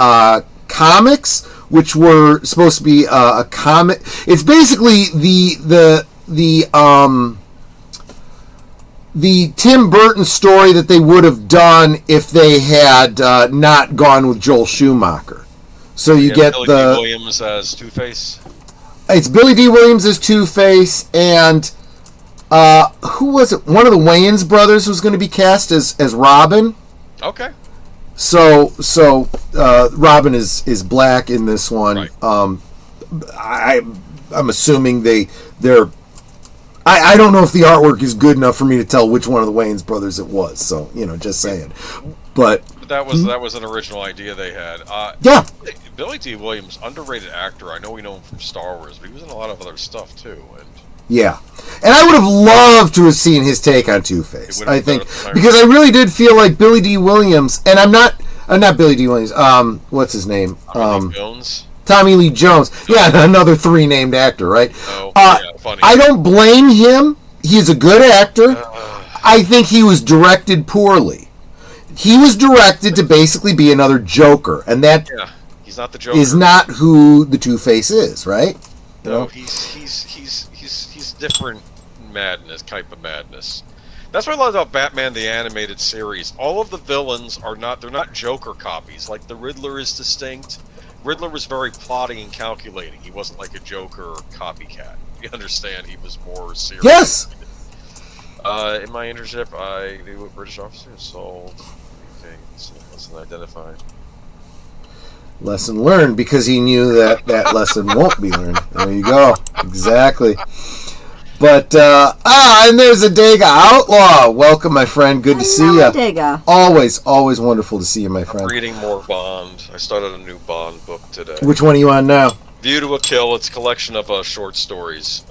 comics, which were supposed to be a comic. It's basically the Tim Burton story that they would have done if they had not gone with Joel Schumacher. So you get Billy D. Williams as Two-Face. It's Billy D. Williams as Two-Face, and who was it? One of the Wayans brothers was going to be cast as Robin. Okay. So Robin is black in this one. Right. I'm assuming they're. I don't know if the artwork is good enough for me to tell which one of the Wayans brothers it was. So just saying. But that was an original idea they had. Billy D. Williams, underrated actor. I know we know him from Star Wars, but he was in a lot of other stuff too. And I would have loved to have seen his take on Two-Face. I think, because I really did feel like Billy D. Williams, and I'm not Billy D. Williams. What's his name? Tommy Lee Jones. Yeah, another 3 named actor, right? Funny. I don't blame him. He's a good actor. I think he was directed poorly. He was directed to basically be another Joker, and that he's not the Joker. Is not who the Two-Face is, right? No, he's different madness, type of madness. That's what I love about Batman the Animated Series. All of the villains they're not Joker copies. Like the Riddler is distinct. Riddler was very plotting and calculating. He wasn't like a Joker or copycat. You understand? He was more serious. Yes. In my internship, I knew a British officer sold. Okay, so lesson identified. Lesson learned, because he knew that that lesson won't be learned. There you go. Exactly. But, and there's a Dega Outlaw. Welcome, my friend. Good to see you. Dega. Always wonderful to see you, my friend. I'm reading more Bond. I started a new Bond book today. Which one are you on now? View to a Kill. It's a collection of short stories.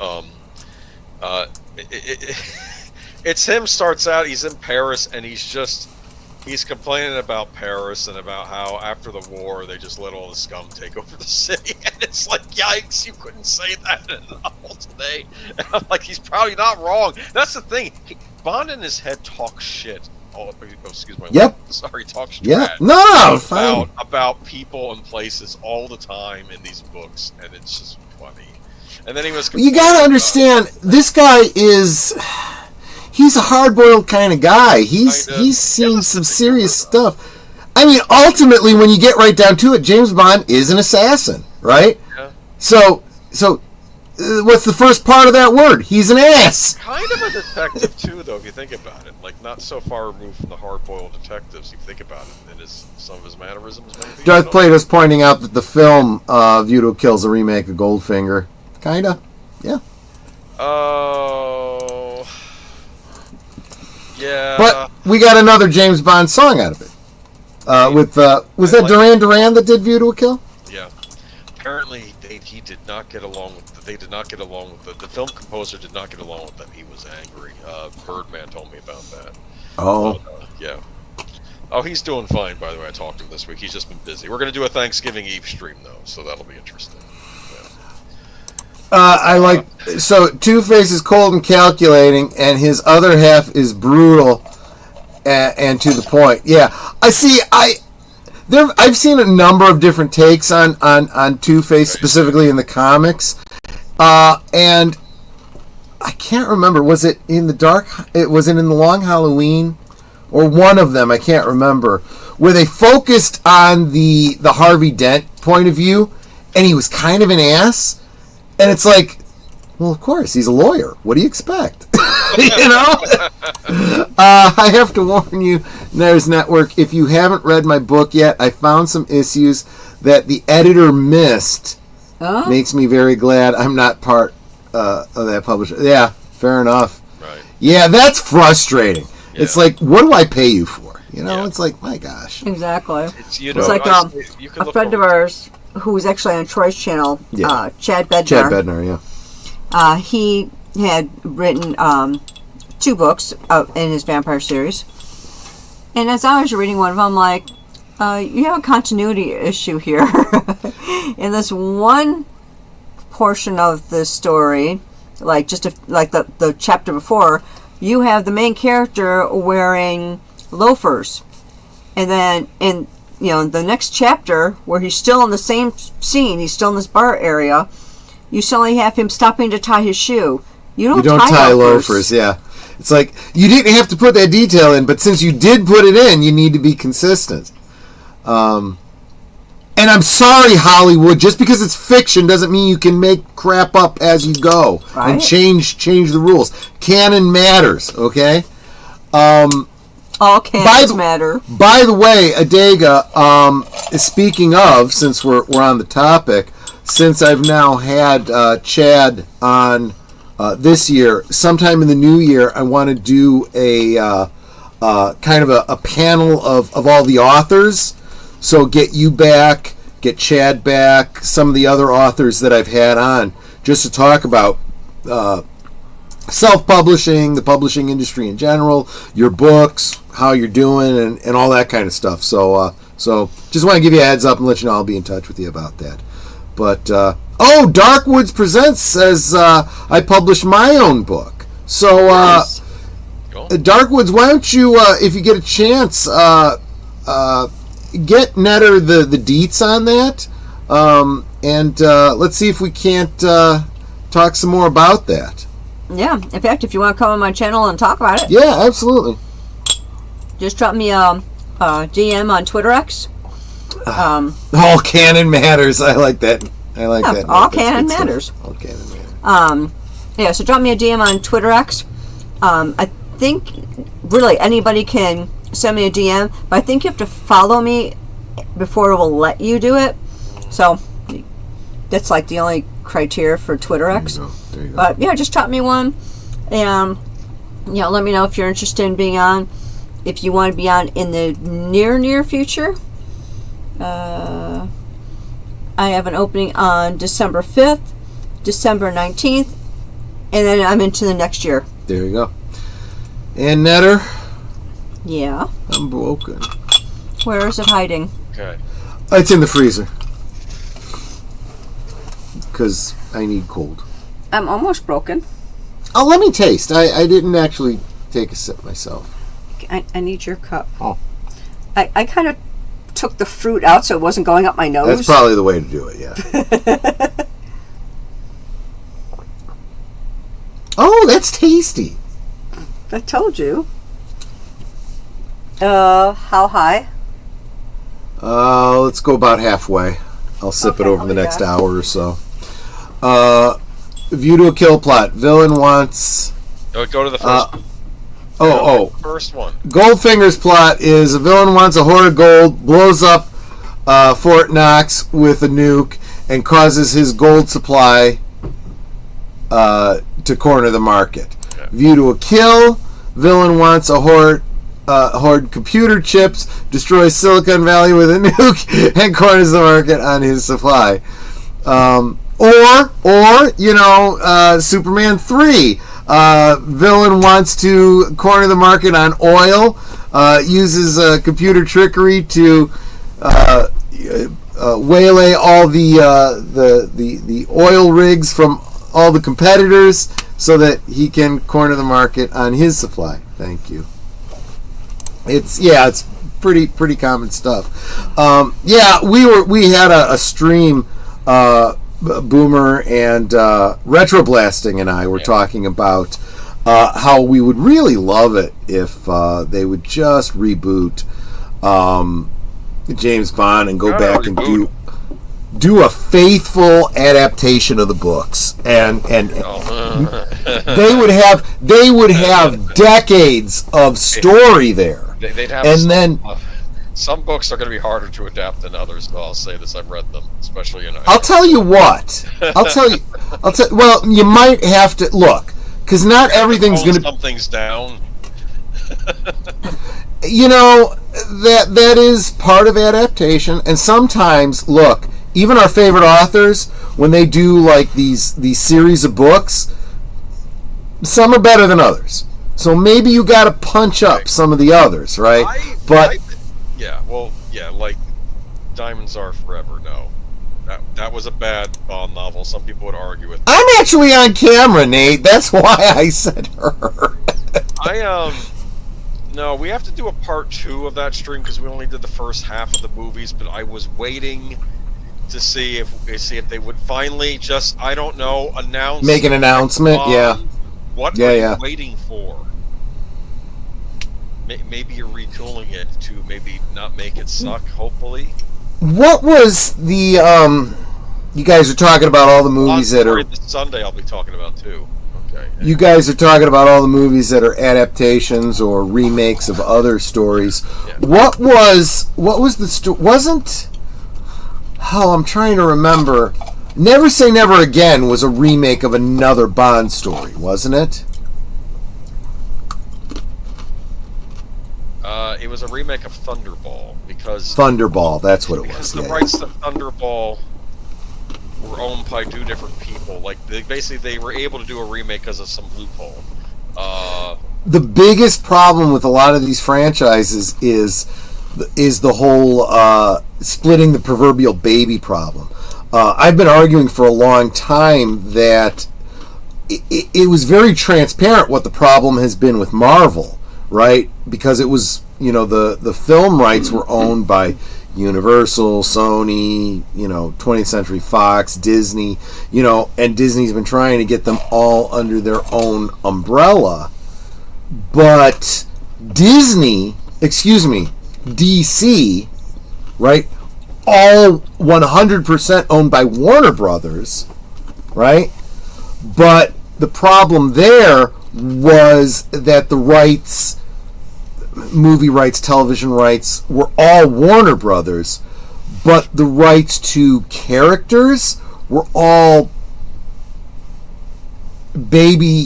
It's him. Starts out. He's in Paris, and he's complaining about Paris and about how after the war they just let all the scum take over the city. And it's like, yikes! You couldn't say that in a novel today. And I'm like, he's probably not wrong. That's the thing. Bond in his head talks shit. Oh, excuse my Yep. language. Sorry, talks Yeah. trash. No, fine. About people and places all the time in these books, and it's just funny. And then he was. You gotta understand, this guy is. He's a hard-boiled kind of guy. He's seen some serious stuff. I mean, ultimately, when you get right down to it, James Bond is an assassin, right? Yeah. So what's the first part of that word? He's an ass. Kind of a detective too, though, if you think about it. Like, not so far removed from the hard-boiled detectives, if you think about it. And some of his mannerisms, maybe. Darth Plato's pointing out that the film View to a Kill is a remake of Goldfinger. Kinda, yeah. Oh. Yeah. But we got another James Bond song out of it. Was that Duran Duran that did View to a Kill? Yeah. Apparently, he did not get along with. They did not get along with the film composer. Did not get along with them. He was angry. Birdman told me about that. Oh. Yeah. Oh, he's doing fine. By the way, I talked to him this week. He's just been busy. We're going to do a Thanksgiving Eve stream though, so that'll be interesting. So Two-Face is cold and calculating, and his other half is brutal and to the point. Yeah, I see. I've seen a number of different takes on Two-Face, specifically in the comics, and I can't remember. Was it in Was it in the Long Halloween, or one of them? I can't remember. Where they focused on the Harvey Dent point of view, and he was kind of an ass. And it's like, well, of course, he's a lawyer. What do you expect? You know? I have to warn you, Ners Network, if you haven't read my book yet, I found some issues that the editor missed. Huh? Makes me very glad I'm not part of that publisher. Yeah, fair enough. Right. Yeah, that's frustrating. Yeah. It's like, what do I pay you for? You know, Yeah. It's like, my gosh. Exactly. It's like you can a look friend of forward- ours who was actually on Troy's channel, Yeah. Chad Bednar. Chad Bednar, yeah. He had written 2 books in his vampire series. And as I was reading one of them, I'm like, you have a continuity issue here. In this one portion of the story, like the chapter before, you have the main character wearing loafers. And then in the next chapter, where he's still in the same scene, he's still in this bar area, you suddenly have him stopping to tie his shoe. You don't tie loafers. Yeah. It's like, you didn't have to put that detail in, but since you did put it in, you need to be consistent. And I'm sorry, Hollywood, just because it's fiction doesn't mean you can make crap up as you go. Right. And change the rules. Canon matters, okay? All canons matter. By the way, Adega, speaking of, since we're on the topic, since I've now had Chad on this year, sometime in the new year, I want to do a kind of a panel of all the authors. So get you back, get Chad back, some of the other authors that I've had on, just to talk about self-publishing, the publishing industry in general, your books, how you're doing, and all that kind of stuff. So just want to give you a heads up and let you know I'll be in touch with you about that. But Darkwoods Presents says I published my own book. So Darkwoods, why don't you, if you get a chance, get Netter the deets on that, and let's see if we can't talk some more about that. Yeah, in fact, if you want to come on my channel and talk about it, Yeah, absolutely. just drop me a DM on Twitter X. All canon matters. I like that. I like that. All canon matters. All canon matters. Yeah, so drop me a DM on Twitter X. I think really anybody can send me a DM, but I think you have to follow me before it will let you do it. So that's like the only criteria for Twitter X. There you go. But yeah, just drop me one, and let me know if you're interested in being on. If you want to be on in the near future, I have an opening on December 5th, December 19th, and then I'm into the next year. There you go. And Netter? Yeah. I'm broken. Where is it hiding? Okay. It's in the freezer. Because I need cold. I'm almost broken. Oh, let me taste. I didn't actually take a sip myself. I need your cup. Oh. I kind of took the fruit out so it wasn't going up my nose. That's probably the way to do it, yeah. Oh, that's tasty. I told you. How high? Let's go about halfway. I'll sip it over the next hour or so. View to a kill plot. Villain wants... Go to the first first one. Goldfinger's plot is a villain wants a hoard of gold, blows up Fort Knox with a nuke, and causes his gold supply to corner the market. Okay. View to a kill. Villain wants a hoard computer chips, destroys Silicon Valley with a nuke, and corners the market on his supply. Or Superman 3. Villain wants to corner the market on oil, uses computer trickery to waylay all the oil rigs from all the competitors so that he can corner the market on his supply. Thank you. It's pretty common stuff. We had a stream. Boomer and Retroblasting and I were talking about how we would really love it if they would just reboot James Bond and go back and do a faithful adaptation of the books, and they would have decades of story there. They'd have some books are going to be harder to adapt than others. But I'll say this: I've read them, especially in. I'll tell you what. Well, you might have to look, because not everything's going to. Some things down. That is part of adaptation, and sometimes, look, even our favorite authors, when they do like these series of books, some are better than others. So maybe you got to punch up some of the others, right? Like Diamonds Are Forever. No, that was a bad Bond novel. Some people would argue with. I'm actually on camera, Nate. That's why I said her. No, we have to do a part 2 of that stream because we only did the first half of the movies. But I was waiting to see if they would finally just make an announcement. What are you waiting for? Maybe you're retooling it to maybe not make it suck, hopefully. What was the, you guys are talking about all the movies that are... This Sunday I'll be talking about, too. Okay. You guys are talking about all the movies that are adaptations or remakes of other stories. Yeah. What was the story... Wasn't... Oh, I'm trying to remember. Never Say Never Again was a remake of another Bond story, wasn't it? It was a remake of Thunderball because Thunderball, that's what it was. The rights to Thunderball were owned by 2 different people. Like they were able to do a remake because of some loophole. The biggest problem with a lot of these franchises is the whole splitting the proverbial baby problem. I've been arguing for a long time that it was very transparent what the problem has been with Marvel, right? Because it was, the film rights were owned by Universal, Sony, 20th Century Fox, Disney, and Disney's been trying to get them all under their own umbrella. But DC, right, all 100% owned by Warner Brothers, right? But the problem there was that the rights, movie rights, television rights, were all Warner Brothers, but the rights to characters were all baby,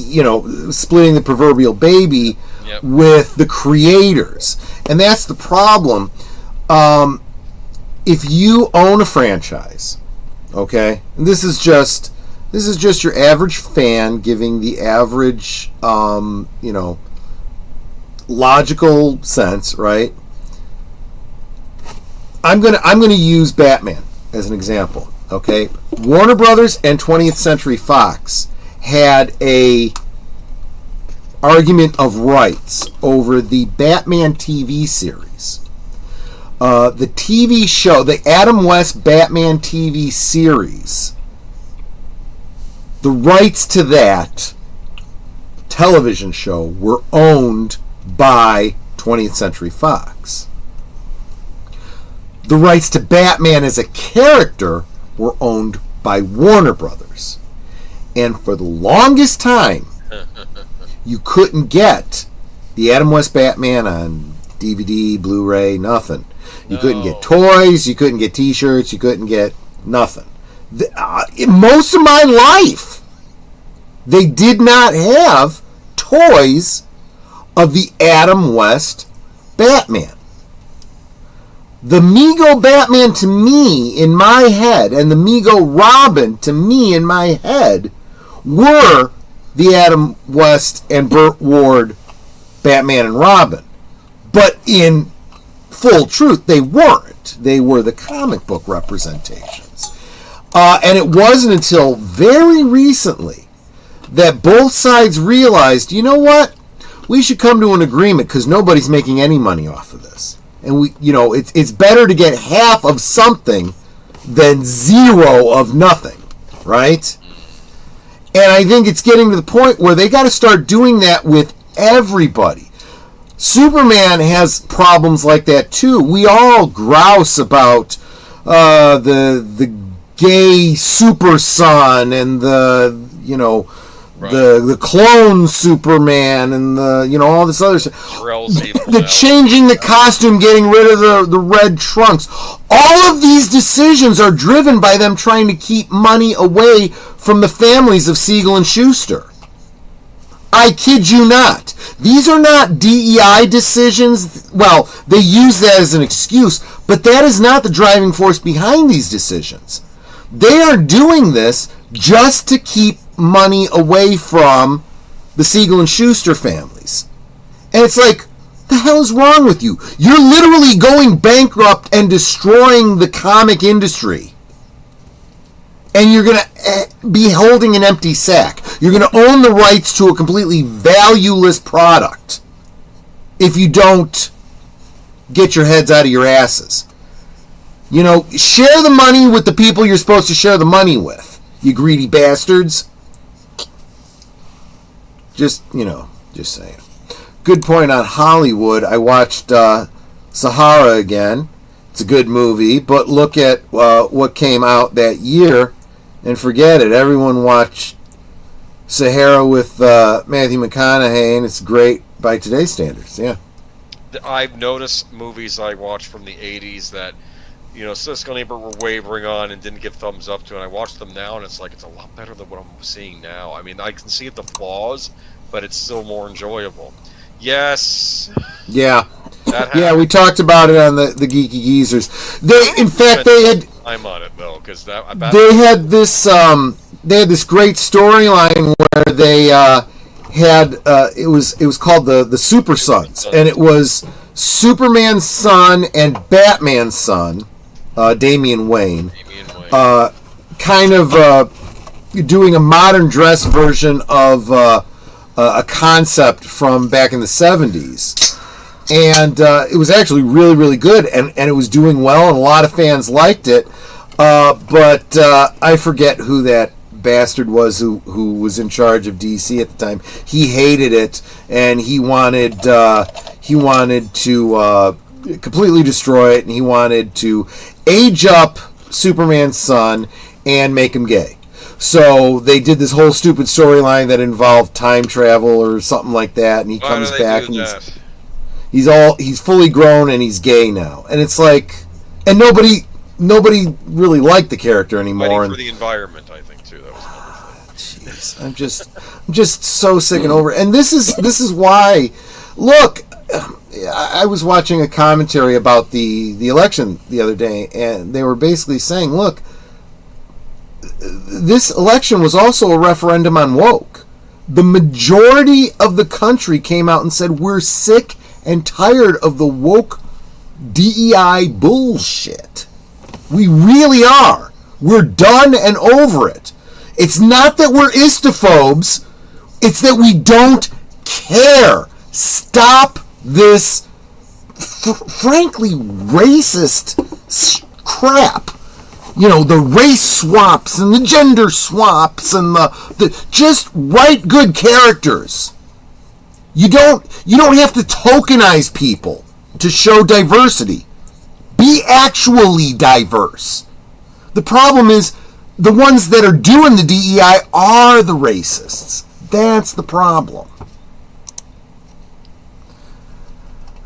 splitting the proverbial baby with the creators. And that's the problem. If you own a franchise, okay, and this is just your average fan giving the average, logical sense, right? I'm gonna use Batman as an example, okay? Warner Brothers and 20th Century Fox had a argument of rights over the Batman TV series. The TV show, the Adam West Batman TV series, the rights to that television show were owned by 20th Century Fox. The rights to Batman as a character were owned by Warner Brothers. And for the longest time, you couldn't get the Adam West Batman on DVD, Blu-ray, nothing. You couldn't get toys, you couldn't get t-shirts, you couldn't get nothing. Most of my life, they did not have toys of the Adam West Batman. The Mego Batman to me in my head and the Mego Robin to me in my head were the Adam West and Burt Ward Batman and Robin. But in full truth, they weren't. They were the comic book representations. And it wasn't until very recently that both sides realized, you know what? We should come to an agreement because nobody's making any money off of this. And it's better to get half of something than zero of nothing, right? And I think it's getting to the point where they got to start doing that with everybody. Superman has problems like that too. We all grouse about the gay super son and the the clone Superman and the all this other stuff. The changing the costume, getting rid of the red trunks. All of these decisions are driven by them trying to keep money away from the families of Siegel and Schuster. I kid you not. These are not DEI decisions. Well, they use that as an excuse, but that is not the driving force behind these decisions. They are doing this just to keep money away from the Siegel and Schuster families. And it's like, the hell is wrong with you? You're literally going bankrupt and destroying the comic industry. And you're going to be holding an empty sack. You're going to own the rights to a completely valueless product if you don't get your heads out of your asses. Share the money with the people you're supposed to share the money with, you greedy bastards. Just saying. Good point on Hollywood. I watched Sahara again. It's a good movie, but look at what came out that year and forget it. Everyone watched Sahara with Matthew McConaughey, and it's great by today's standards. Yeah. I've noticed movies I watched from the 80s that Siskel and Ebert were wavering on and didn't give thumbs up to, and I watch them now, and it's a lot better than what I'm seeing now. I mean, I can see the flaws, but it's still more enjoyable. Yes. Yeah. Yeah, we talked about it on the Geeky Geezers. They had time on it though, because they had this great storyline where they had it was called the Super Sons, and it was Superman's son and Batman's son, Damian Wayne, kind of doing a modern dress version of a concept from back in the 70s. And it was actually really, really good, and it was doing well, and a lot of fans liked it. But I forget who that bastard was who was in charge of DC at the time. He hated it, and he wanted to completely destroy it, and he wanted to age up Superman's son and make him gay. So they did this whole stupid storyline that involved time travel or something like that, and he comes back and he's fully grown and he's gay now. And it's like, and nobody really liked the character anymore. Fighting for the environment, I think, too. That was another thing. Jeez, I'm just so sick and over it. And this is why. Look, I was watching a commentary about the election the other day, and they were basically saying, look, this election was also a referendum on woke. The majority of the country came out and said, we're sick and tired of the woke DEI bullshit. We really are. We're done and over it. It's not that we're istophobes. It's that we don't care. Stop this, frankly, racist crap. You know, the race swaps and the gender swaps and the just write good characters. You don't have to tokenize people to show diversity. Be actually diverse. The problem is the ones that are doing the DEI are the racists. That's the problem.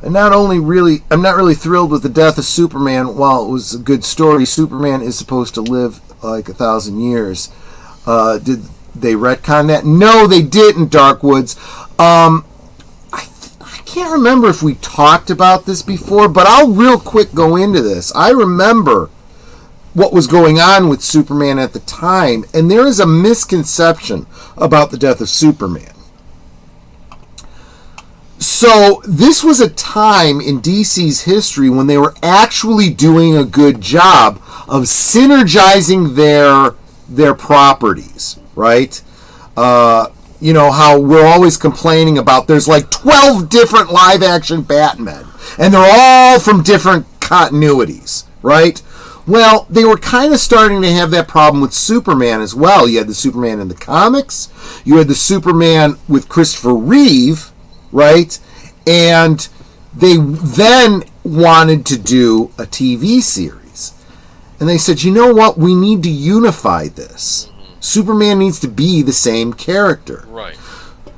And I'm not really thrilled with the death of Superman. While it was a good story, Superman is supposed to live like 1,000 years. Did they retcon that? No, they didn't, Darkwoods. I can't remember if we talked about this before, but I'll real quick go into this. I remember what was going on with Superman at the time, and there is a misconception about the death of Superman. So this was a time in DC's history when they were actually doing a good job of synergizing their properties, right? You know how we're always complaining about there's like 12 different live action Batmen, and they're all from different continuities, right? Well, they were kind of starting to have that problem with Superman as well. You had the Superman in the comics, you had the Superman with Christopher Reeve, right? And they then wanted to do a TV series. And they said, you know what? We need to unify this. Superman needs to be the same character. Right.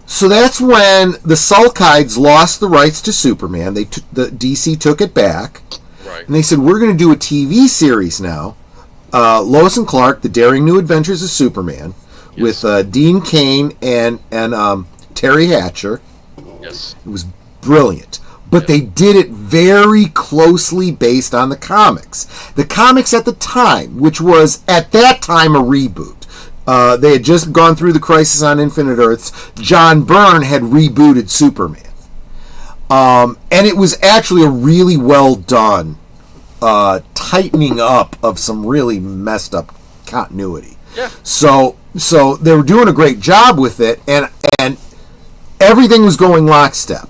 So that's when the Sulkides lost the rights to Superman. The DC took it back. Right. And they said, we're going to do a TV series now. Lois and Clark, The Daring New Adventures of Superman, yes, with Dean Cain and Terry Hatcher. Yes. It was brilliant. But they did it very closely based on the comics. The comics at the time, which was at that time a reboot. They had just gone through the Crisis on Infinite Earths. John Byrne had rebooted Superman. And it was actually a really well done tightening up of some really messed up continuity. Yeah. So they were doing a great job with it, and everything was going lockstep.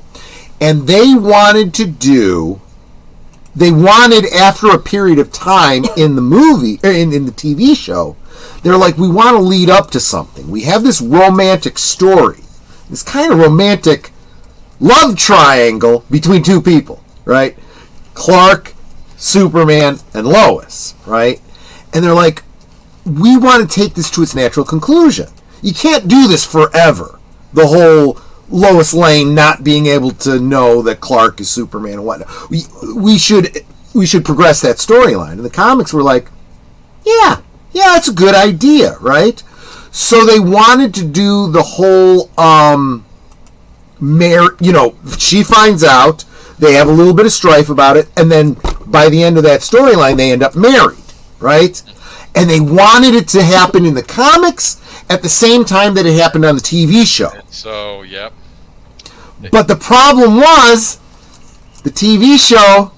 And they wanted, after a period of time in the movie, in the TV show, they're like, we want to lead up to something. We have this romantic story, this kind of romantic love triangle between two people, right? Clark, Superman, and Lois, right? And they're like, we want to take this to its natural conclusion. You can't do this forever. The whole Lois Lane not being able to know that Clark is Superman and whatnot. We should progress that storyline. And the comics were like, yeah, that's a good idea, right? So they wanted to do the whole, she finds out, they have a little bit of strife about it, and then by the end of that storyline, they end up married, right? And they wanted it to happen in the comics at the same time that it happened on the TV show. So, yep. But the problem was, the TV show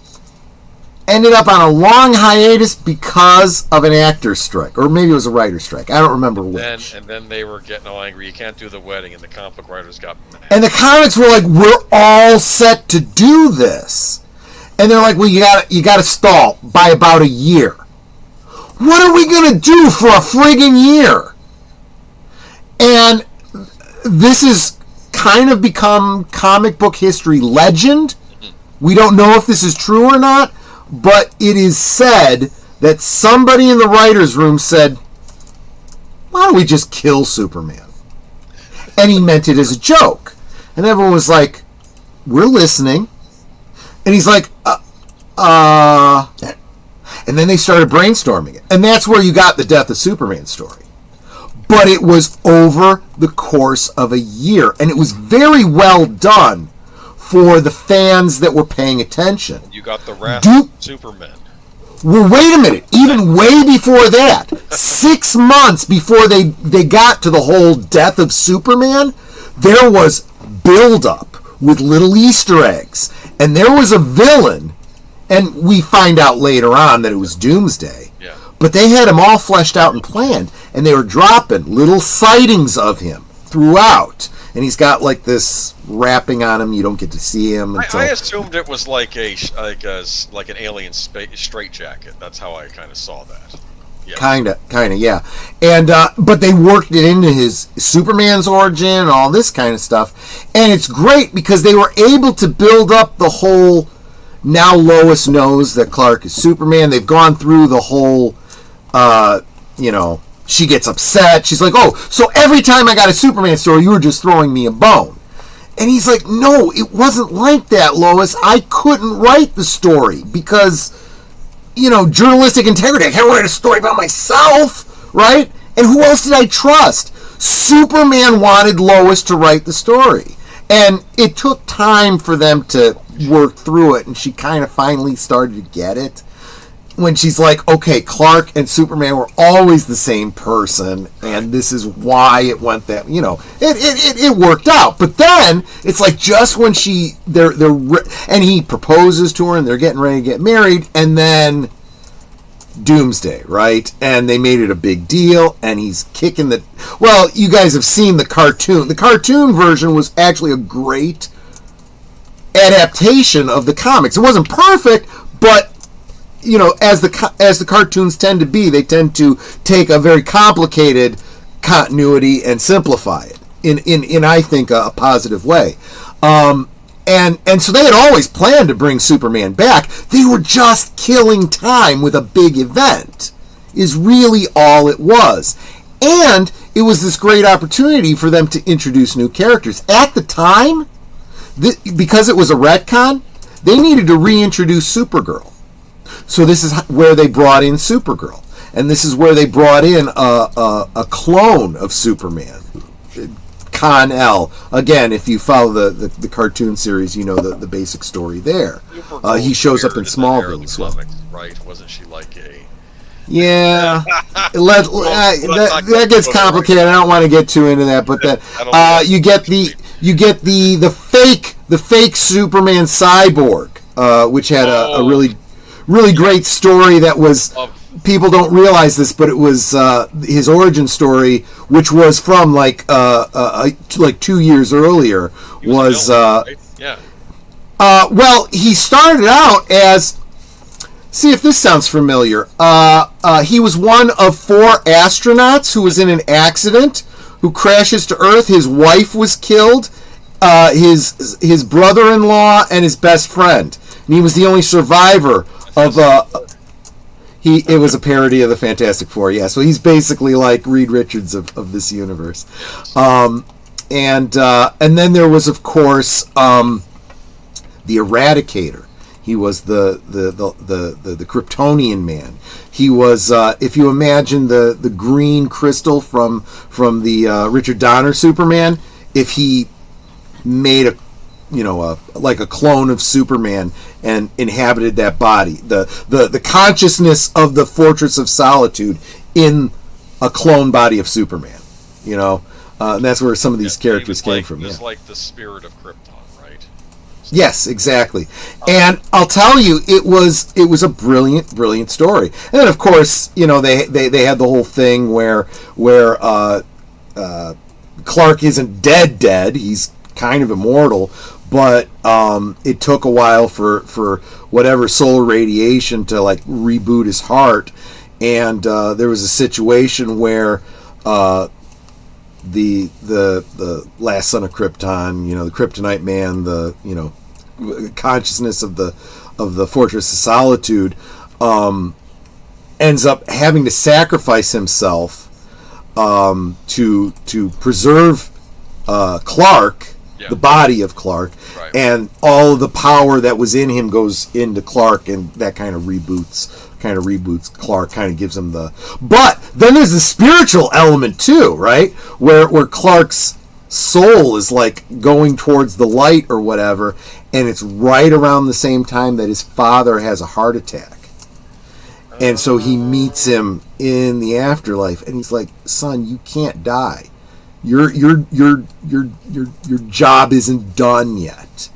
ended up on a long hiatus because of an actor's strike, or maybe it was a writer's strike. I don't remember which. And then they were getting all angry. You can't do the wedding, and the comic book writers got mad. And the comics were like, we're all set to do this. And they're like, well, you gotta stall by about a year. What are we gonna do for a friggin' year? And this has kind of become comic book history legend We don't know if this is true or not, but it is said that somebody in the writer's room said, why don't we just kill Superman? And he meant it as a joke. And everyone was like, we're listening. And he's like, And then they started brainstorming it. And that's where you got the Death of Superman story. But it was over the course of a year. And it was very well done for the fans that were paying attention. You got the Wrath of Superman. Well, wait a minute. Even way before that, 6 months before they got to the whole Death of Superman, there was build-up with little Easter eggs. And there was a villain, and we find out later on that it was Doomsday. Yeah. But they had him all fleshed out and planned, and they were dropping little sightings of him throughout. And he's got like this wrapping on him. You don't get to see him. I assumed it was like an alien straitjacket. That's how I kind of saw that. Yeah. Kind of, yeah. And but they worked it into his Superman's origin and all this kind of stuff. And it's great because they were able to build up the whole. Now Lois knows that Clark is Superman. They've gone through the whole, she gets upset. She's like, oh, so every time I got a Superman story, you were just throwing me a bone. And he's like, no, it wasn't like that, Lois. I couldn't write the story because, journalistic integrity. I can't write a story about myself, right? And who else did I trust? Superman wanted Lois to write the story. And it took time for them to work through it, and she kind of finally started to get it. When she's like, okay, Clark and Superman were always the same person, and this is why it went that, it worked out. But then it's like just when and he proposes to her, and they're getting ready to get married, and then Doomsday, right? And they made it a big deal, and he's kicking well, you guys have seen the cartoon. The cartoon version was actually a great adaptation of the comics. It wasn't perfect, but as the cartoons tend to be, they tend to take a very complicated continuity and simplify it in I think a positive way. And so they had always planned to bring Superman back. They were just killing time with a big event, is really all it was. And it was this great opportunity for them to introduce new characters. At the time, because it was a retcon, they needed to reintroduce Supergirl. So this is where they brought in Supergirl. And this is where they brought in a clone of Superman, Con-El. Again, if you follow the cartoon series, you know the basic story there. He shows up in Smallville as well. Right? Wasn't she like a... Yeah, that gets complicated. I don't want to get too into that, but that you get the fake Superman cyborg, which had a really great story that was. People don't realize this, but it was his origin story, which was from like 2 years earlier. Well, he started out as. See if this sounds familiar. He was one of 4 astronauts who was in an accident, who crashes to Earth. His wife was killed, his brother-in-law, and his best friend. And he was the only survivor of. It was a parody of the Fantastic Four. Yeah, so he's basically like Reed Richards of this universe. And then there was, of course, the Eradicator. He was the Kryptonian man. He was, if you imagine the green crystal from the Richard Donner Superman, if he made like a clone of Superman and inhabited that body, the consciousness of the Fortress of Solitude in a clone body of Superman, and that's where some of these characters came from. It's like the spirit of Krypton. Yes, exactly. And I'll tell you, it was a brilliant story. And then, of course, they had the whole thing where Clark isn't dead. He's kind of immortal, but it took a while for whatever solar radiation to like reboot his heart. And there was a situation where the last son of Krypton, the Kryptonite man, consciousness of the Fortress of Solitude, ends up having to sacrifice himself to preserve Clark, the body of Clark, and all of the power that was in him goes into Clark, and that kind of reboots Clark, kind of gives him the. But then there's the spiritual element too, right? Where Clark's soul is like going towards the light or whatever, and it's right around the same time that his father has a heart attack. And so he meets him in the afterlife, and he's like, "Son, you can't die. Your job isn't done yet,"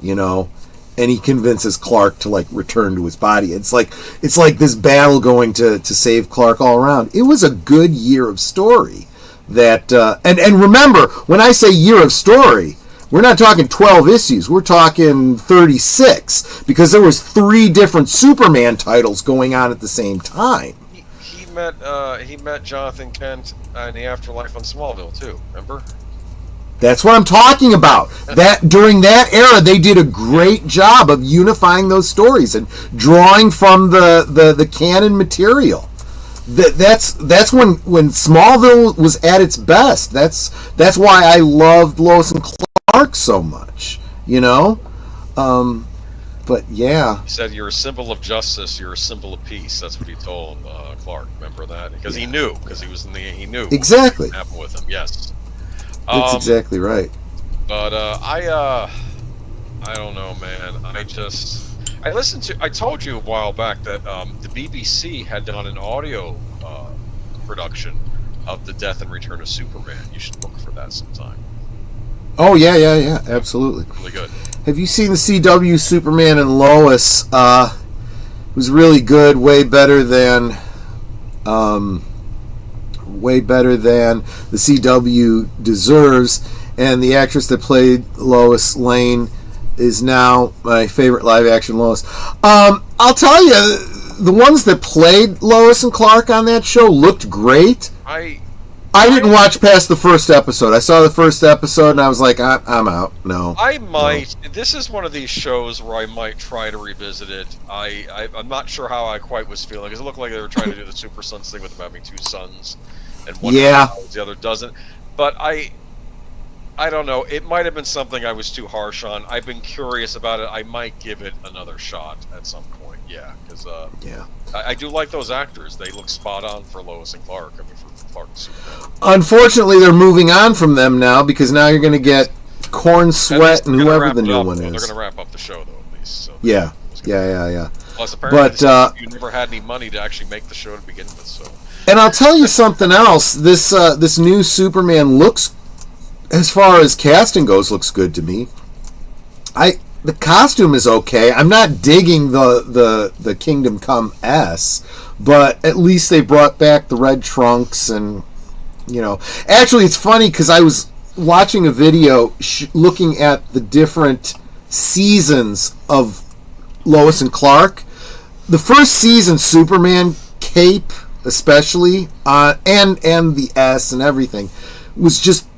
you know. And he convinces Clark to like return to his body. It's like this battle going to save Clark all around. It was a good year of story. That and remember, when I say year of story, we're not talking 12 issues. We're talking 36, because there was 3 different Superman titles going on at the same time. He met Jonathan Kent in the afterlife on Smallville too. Remember? That's what I'm talking about. That during that era, they did a great job of unifying those stories and drawing from the canon material. That's when Smallville was at its best. That's why I loved Lois and Clark so much, you know. But yeah, he said, "You're a symbol of justice. You're a symbol of peace." That's what he told Clark. Remember that? Because he knew. Because he was in the. He knew exactly what happened with him. Yes, that's exactly right. But I don't know, man. I listened to. I told you a while back that the BBC had done an audio production of the Death and Return of Superman. You should look for that sometime. Oh yeah, absolutely. Really good. Have you seen the CW Superman and Lois? It was really good. Way better than the CW deserves. And the actress that played Lois Lane is now my favorite live-action Lois. I'll tell you, the ones that played Lois and Clark on that show looked great. I didn't watch past the first episode. I saw the first episode and I was like, I'm out. No. I might. No. This is one of these shows where I might try to revisit it. I'm not sure how I quite was feeling, because it looked like they were trying to do the Super Sons thing with them having 2 sons, and one knows the other doesn't. But I don't know. It might have been something I was too harsh on. I've been curious about it. I might give it another shot at some point. Yeah, because I do like those actors. They look spot on for Lois and Clark. I mean, for Clark and Superman. Unfortunately, they're moving on from them now, because now you're going to get Corn Sweat and whoever the new one is. They're going to wrap up the show, though, at least. So yeah. Plus, apparently, you never had any money to actually make the show to begin with. So. And I'll tell you something else. This new Superman looks, as far as casting goes, looks good to me. The costume is okay. I'm not digging the Kingdom Come S, but at least they brought back the red trunks, and you know. Actually, it's funny because I was watching a video looking at the different seasons of Lois and Clark. The first season, Superman cape, especially, and the S and everything, was just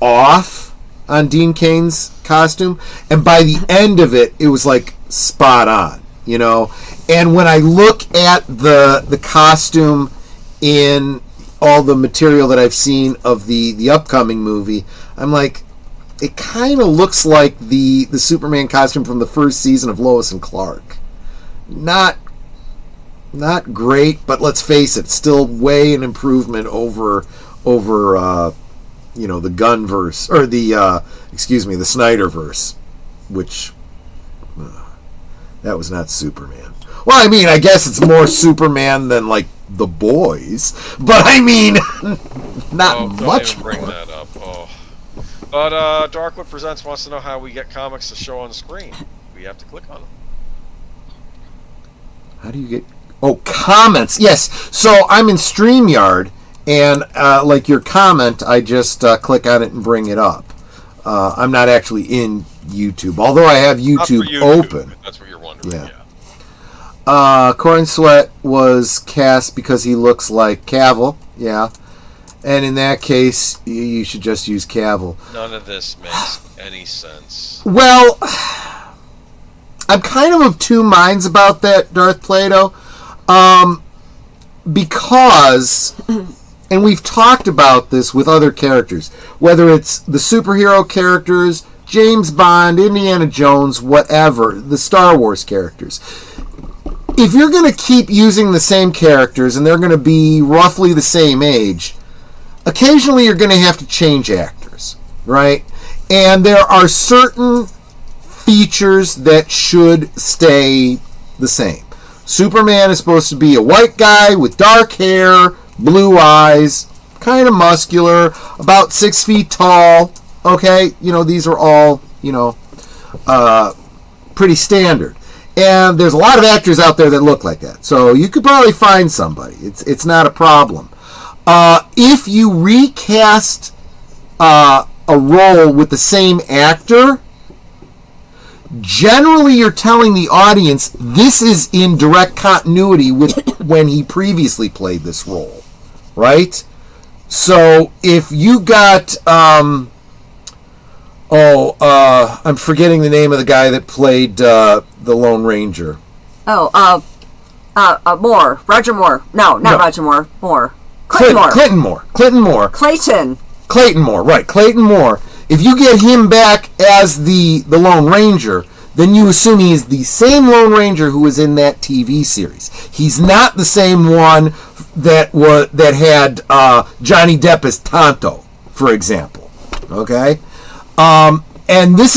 off on Dean Cain's costume, and by the end of it, it was like spot on, you know. And when I look at the costume in all the material that I've seen of the upcoming movie, I'm like, it kind of looks like the Superman costume from the first season of Lois and Clark. Not great, but let's face it, still way an improvement over the Gunverse, or the Snyderverse, which that was not Superman. Well, I mean, I guess it's more Superman than like The Boys, but I mean, not much. Don't even bring that up. Oh. But Darkwood Presents wants to know how we get comics to show on screen. We have to click on them. How do you get? Oh, comments. Yes. So I'm in StreamYard. And like your comment, I just click on it and bring it up. I'm not actually in YouTube, although I have YouTube open. That's what you're wondering. Yeah. Corn Sweat was cast because he looks like Cavill. Yeah. And in that case, you should just use Cavill. None of this makes any sense. Well, I'm kind of two minds about that, Darth Plato, because, and we've talked about this with other characters, whether it's the superhero characters, James Bond, Indiana Jones, whatever, the Star Wars characters. If you're going to keep using the same characters and they're going to be roughly the same age, occasionally you're going to have to change actors, right? And there are certain features that should stay the same. Superman is supposed to be a white guy with dark hair, blue eyes, kind of muscular, about 6 feet tall. Okay, these are all, pretty standard. And there's a lot of actors out there that look like that. So you could probably find somebody. It's not a problem. If you recast a role with the same actor, generally you're telling the audience this is in direct continuity with when he previously played this role, right? So if you got I'm forgetting the name of the guy that played the Lone Ranger. Moore. Roger Moore. No, not Roger Moore. Moore. Clinton Moore. Clinton Moore. Clayton Moore, right. Clayton Moore. If you get him back as the Lone Ranger, then you assume he is the same Lone Ranger who was in that TV series. He's not the same one that had Johnny Depp as Tonto, for example. Okay? And this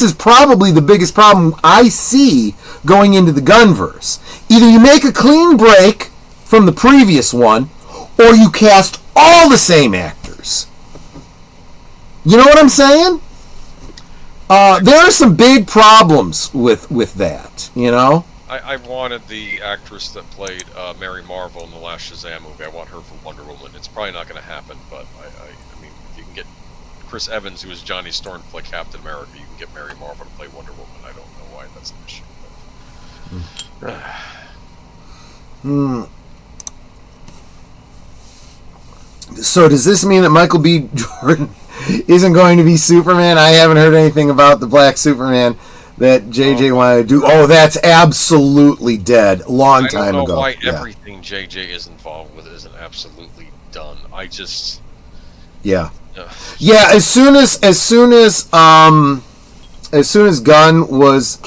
is probably the biggest problem I see going into the Gunverse. Either you make a clean break from the previous one, or you cast all the same actors. You know what I'm saying? There are some big problems with that, I wanted the actress that played Mary Marvel in the last Shazam movie. I want her for Wonder Woman. It's probably not going to happen, but I mean, if you can get Chris Evans, who is Johnny Storm, to play Captain America, you can get Mary Marvel to play Wonder Woman. I don't know why that's an issue. But... So does this mean that Michael B. Jordan isn't going to be Superman? I haven't heard anything about the Black Superman that JJ wanted to do. Oh, that's absolutely dead. Long time ago. I don't know why everything JJ is involved with isn't absolutely done. Yeah. As soon as Gunn was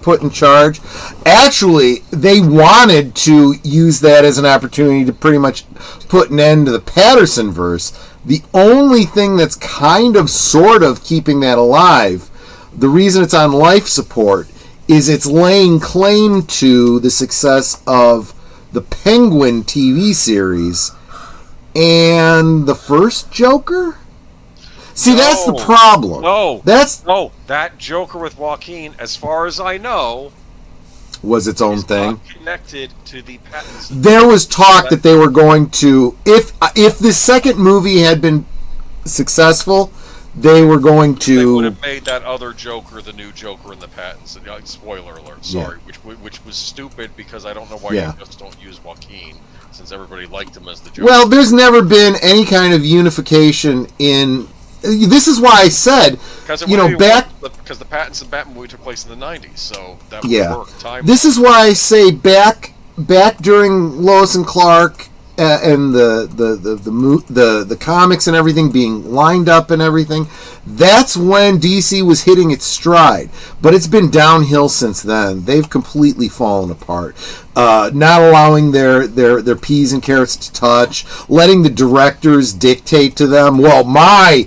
put in charge, actually they wanted to use that as an opportunity to pretty much put an end to the Patterson verse. The only thing that's kind of sort of keeping that alive, the reason it's on life support, is it's laying claim to the success of the Penguin TV series and the first Joker. See, that's the problem. That Joker with Joaquin, as far as I know, was its own thing. Not connected to the patents. There was talk that they were going to, if the second movie had been successful, they were going to. They would have made that other Joker the new Joker in the patents. Spoiler alert, sorry, which was stupid because I don't know why you just don't use Joaquin, since everybody liked him as the Joker. Well, there's never been any kind of unification in. This is why I said, because the patents of Batman movie took place in the 90s, so that would work. This is why I say back during Lois and Clark and the comics and everything being lined up and everything. That's when DC was hitting its stride, but it's been downhill since then. They've completely fallen apart. Not allowing their peas and carrots to touch, letting the directors dictate to them. Well, my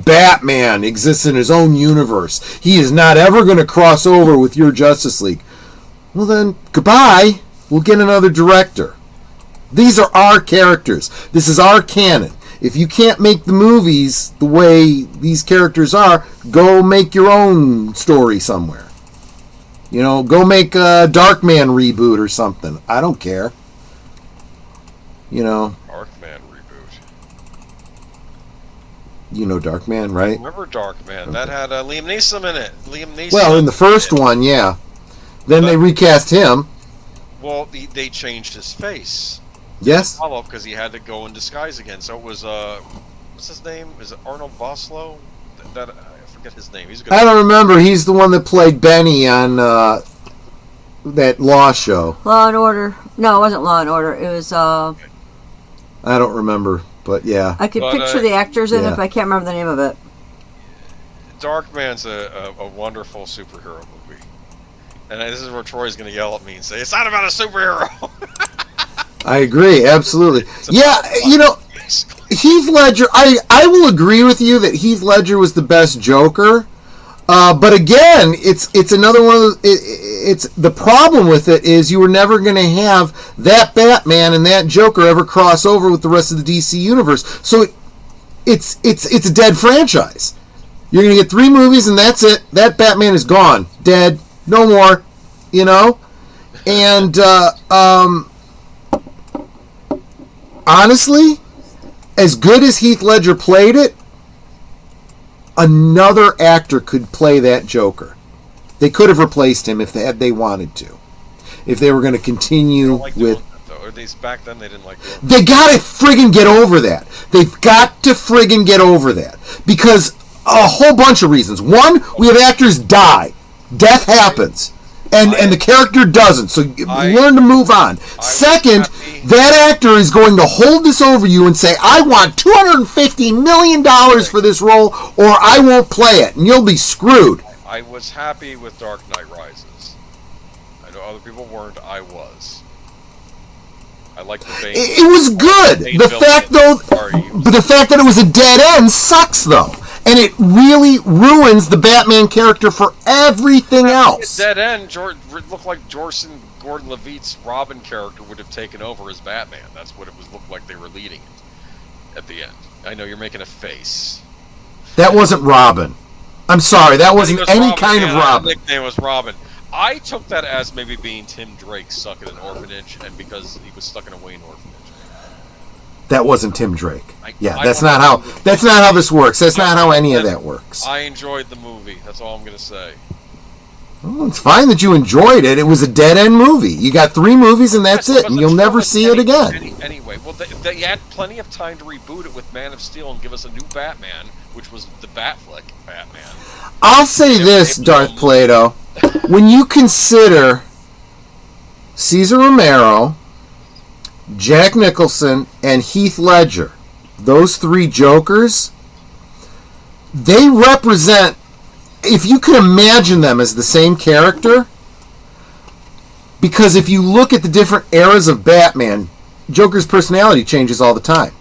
Batman exists in his own universe. He is not ever going to cross over with your Justice League. Well then, goodbye. We'll get another director. These are our characters. This is our canon. If you can't make the movies the way these characters are, go make your own story somewhere. Go make a Darkman reboot or something. I don't care. Darkman reboot. You know Darkman, right? I remember Darkman. Okay. That had Liam Neeson in it. Well, in the first one, yeah. Then they recast him. Well, they changed his face. Yes. Because he had to go in disguise again. So it was what's his name? Is it Arnold Vosloo? I forget his name. He's a good I don't remember. He's the one that played Benny on that Law show. Law and Order. No, it wasn't Law and Order. It was. I don't remember, but yeah. I could picture the actors in yeah. it, but I can't remember the name of it. Darkman's a wonderful superhero movie. And this is where Troy's going to yell at me and say, it's not about a superhero! I agree, absolutely. Yeah, you know, Heath Ledger, I will agree with you that Heath Ledger was the best Joker. But again, it's another one of those, it's the problem with it is you were never going to have that Batman and that Joker ever cross over with the rest of the DC universe. So it's a dead franchise. You're going to get 3 movies and that's it. That Batman is gone, dead, no more, you know? And honestly, as good as Heath Ledger played it, another actor could play that Joker. They could have replaced him if they wanted to. If they were going to continue with... Or these back then they didn't like doing They got to friggin' get over that. They've got to friggin' get over that. Because a whole bunch of reasons. One, we have actors die. Death happens. And the character doesn't. So learn to move on. Second, that actor is going to hold this over you and say, I want $250 million for this role or I won't play it. And you'll be screwed. I was happy with Dark Knight Rises. I know other people weren't. I was. I liked the Bane. It was good. The fact that it was a dead end sucks, though. And it really ruins the Batman character for everything else. Dead end, it looked like Gordon-Levitt's Robin character would have taken over as Batman. That's what it looked like they were leading it at the end. I know you're making a face. That wasn't Robin. I'm sorry, that wasn't any kind of Robin. The nickname was Robin. I took that as maybe being Tim Drake stuck in an orphanage, and because he was stuck in a Wayne orphanage. That wasn't Tim Drake. That's not how this works. That's not how any of that works. I enjoyed the movie. That's all I'm going to say. Well, it's fine that you enjoyed it. It was a dead-end movie. You got 3 movies and that's it, and you'll never see it again. Anyway, well, they had plenty of time to reboot it with Man of Steel and give us a new Batman, which was the Batfleck Batman. I'll say this, Darth Plato. When you consider Cesar Romero, Jack Nicholson, and Heath Ledger, those 3 Jokers, they represent, if you can imagine them as the same character, because if you look at the different eras of Batman, Joker's personality changes all the time.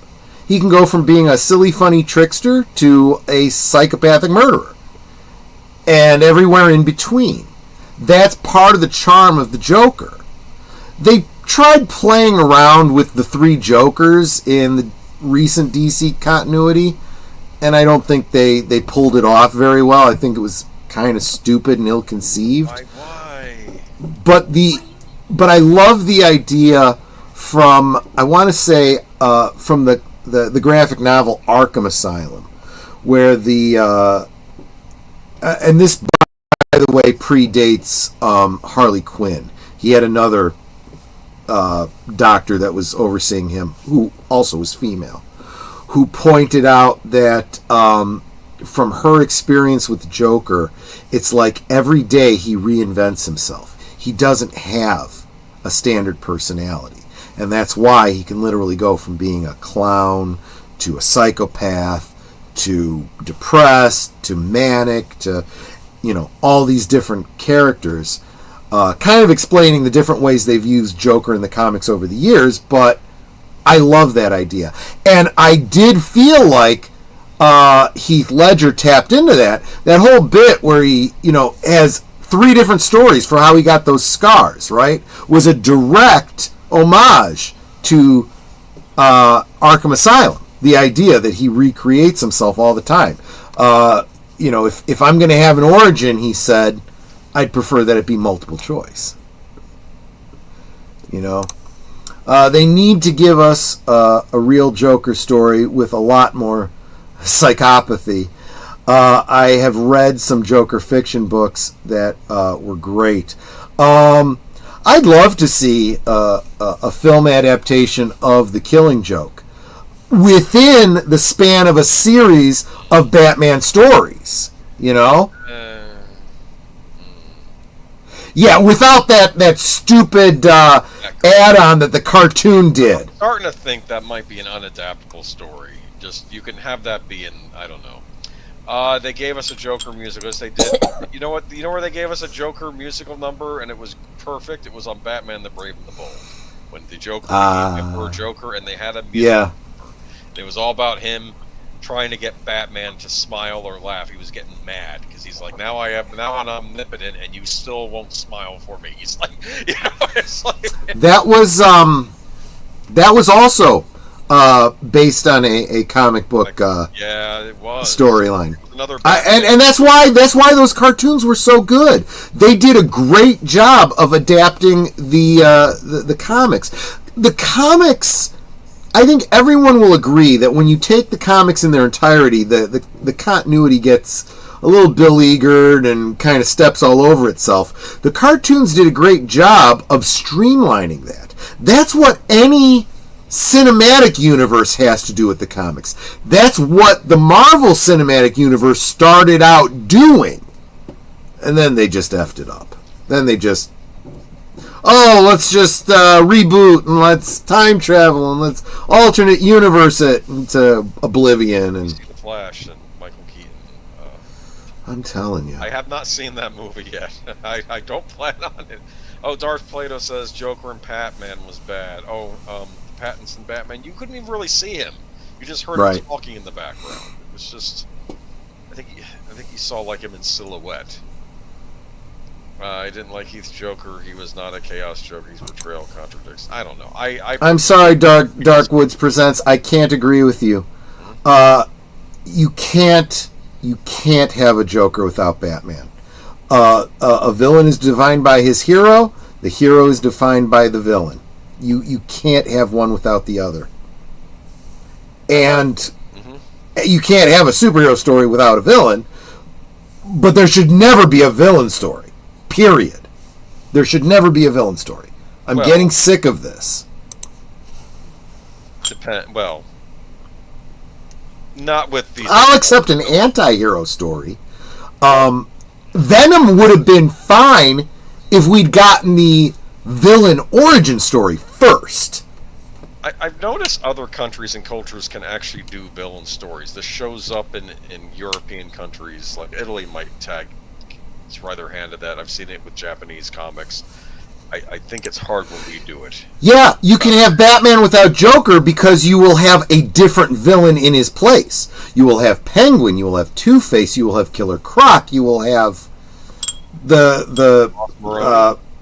He can go from being a silly, funny trickster to a psychopathic murderer, and everywhere in between. That's part of the charm of the Joker. They tried playing around with the 3 Jokers in the recent DC continuity, and I don't think they pulled it off very well. I think it was kind of stupid and ill-conceived. Why? But I love the idea from, I want to say, from the graphic novel Arkham Asylum, where and this, by the way, predates Harley Quinn. He had another doctor that was overseeing him, who also was female, who pointed out that from her experience with the Joker, it's like every day he reinvents himself. He doesn't have a standard personality, and that's why he can literally go from being a clown to a psychopath to depressed to manic to, all these different characters. Kind of explaining the different ways they've used Joker in the comics over the years, but I love that idea. And I did feel like Heath Ledger tapped into that whole bit where he, has 3 different stories for how he got those scars, right? Was a direct homage to Arkham Asylum. The idea that he recreates himself all the time. If I'm going to have an origin, he said, I'd prefer that it be multiple choice. They need to give us a real Joker story with a lot more psychopathy. I have read some Joker fiction books that were great. I'd love to see a film adaptation of The Killing Joke within the span of a series of Batman stories. You know? Yeah, without that stupid add-on that the cartoon did. I'm starting to think that might be an unadaptable story. Just you can have that be in, I don't know. They gave us a Joker musical. Yes, they did. You know what? You know where they gave us a Joker musical number and it was perfect? It was on Batman the Brave and the Bold. When the Joker became Emperor Joker and they had a musical. Yeah. It was all about him trying to get Batman to smile or laugh. He was getting mad because he's like, now I'm omnipotent and you still won't smile for me. He's like, you know, it's like that was also based on a comic book yeah, it was storyline. Another and that's why those cartoons were so good. They did a great job of adapting the comics. The comics, I think everyone will agree that when you take the comics in their entirety, the continuity gets a little beleaguered and kind of steps all over itself. The cartoons did a great job of streamlining that. That's what any cinematic universe has to do with the comics. That's what the Marvel Cinematic Universe started out doing. And then they just effed it up. Then they just, let's just reboot and let's time travel and let's alternate universe it into oblivion. And The Flash and Michael Keaton. I'm telling you. I have not seen that movie yet. I don't plan on it. Oh, Darth Plato says Joker and Batman was bad. Pattinson Batman, you couldn't even really see him. You just heard him talking in the background. It was just, I think you saw like him in silhouette. I didn't like Heath's Joker. He was not a Chaos Joker. His portrayal contradicts. I don't know. I'm sorry, Dark Woods Presents. I can't agree with you. You can't have a Joker without Batman. A villain is defined by his hero. The hero is defined by the villain. You can't have one without the other. And you can't have a superhero story without a villain, but there should never be a villain story. Period. There should never be a villain story. I'm getting sick of this. Not with these. I'll accept an anti-hero story. Venom would have been fine if we'd gotten the villain origin story first. I've noticed other countries and cultures can actually do villain stories. This shows up in European countries, like Italy might it's rather hand at that. I've seen it with Japanese comics. I think it's hard when we do it. Yeah, you can have Batman without Joker because you will have a different villain in his place. You will have Penguin, you will have Two-Face, you will have Killer Croc, you will have the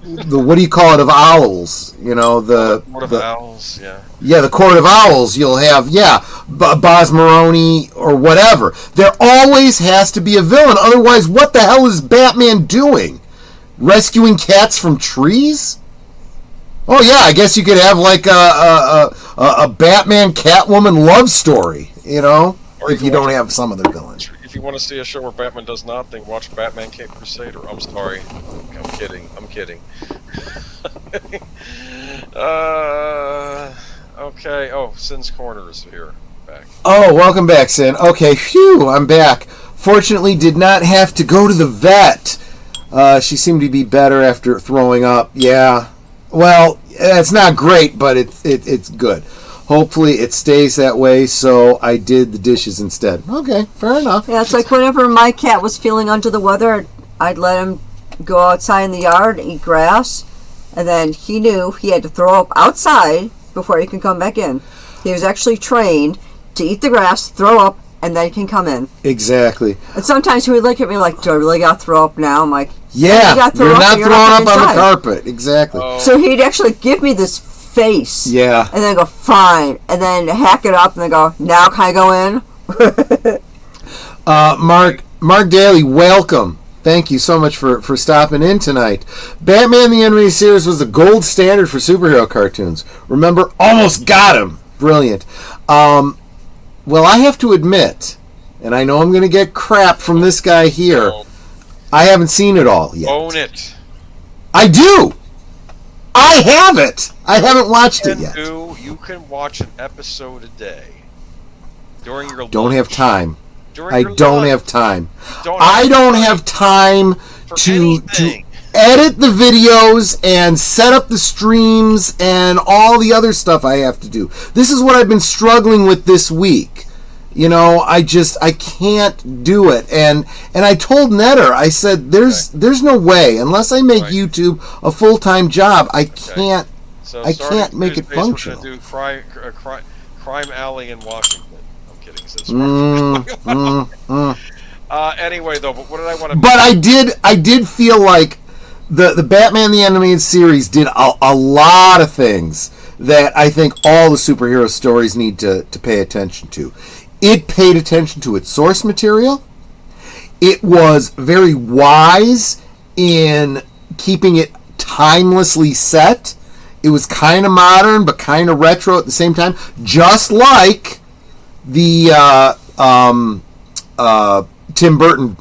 what do you call it, of owls? You know, the Court of Owls, yeah. Yeah, the Court of Owls. You'll have, Bosmeroni or whatever. There always has to be a villain. Otherwise, what the hell is Batman doing? Rescuing cats from trees? Oh yeah, I guess you could have like a Batman Catwoman love story, you know, or if you don't have some other villains. If you want to see a show where Batman does nothing, watch Batman Cape Crusader. I'm sorry. I'm kidding. Okay. Oh, Sin's Corner is here. Back. Oh, welcome back, Sin. Okay, phew, I'm back. Fortunately, did not have to go to the vet. She seemed to be better after throwing up. Yeah. Well, it's not great, but it's good. Hopefully it stays that way, so I did the dishes instead. Okay, fair enough. Yeah, it's like whenever my cat was feeling under the weather, I'd let him go outside in the yard and eat grass, and then he knew he had to throw up outside before he could come back in. He was actually trained to eat the grass, throw up, and then he can come in. Exactly. And sometimes he would look at me like, do I really got to throw up now? I'm like, yeah, you're not throwing up on the carpet. Exactly. Oh. So he'd actually give me this face. Yeah. And then go, fine. And then hack it up and then go, now can I go in? Mark Daly, welcome. Thank you so much for stopping in tonight. Batman the Animated Series was the gold standard for superhero cartoons. Remember, almost got him. Brilliant. Well, I have to admit, and I know I'm going to get crap from this guy here, I haven't seen it all yet. Own it. I do! I have it! I haven't watched it yet. You can watch an episode a day during your Don't have time. I don't have time. I don't have time to edit the videos and set up the streams and all the other stuff I have to do. This is what I've been struggling with this week. I can't do it. And I told Netter, I said, there's no way, unless I make YouTube a full-time job, I can't make it functional. We're going to do Crime Alley in Washington. I'm kidding. Anyway, though, but what did I want to... But I did feel like the Batman the Animated Series did a lot of things that I think all the superhero stories need to pay attention to. It paid attention to its source material. It was very wise in keeping it timelessly set. It was kind of modern, but kind of retro at the same time, just like the Tim Burton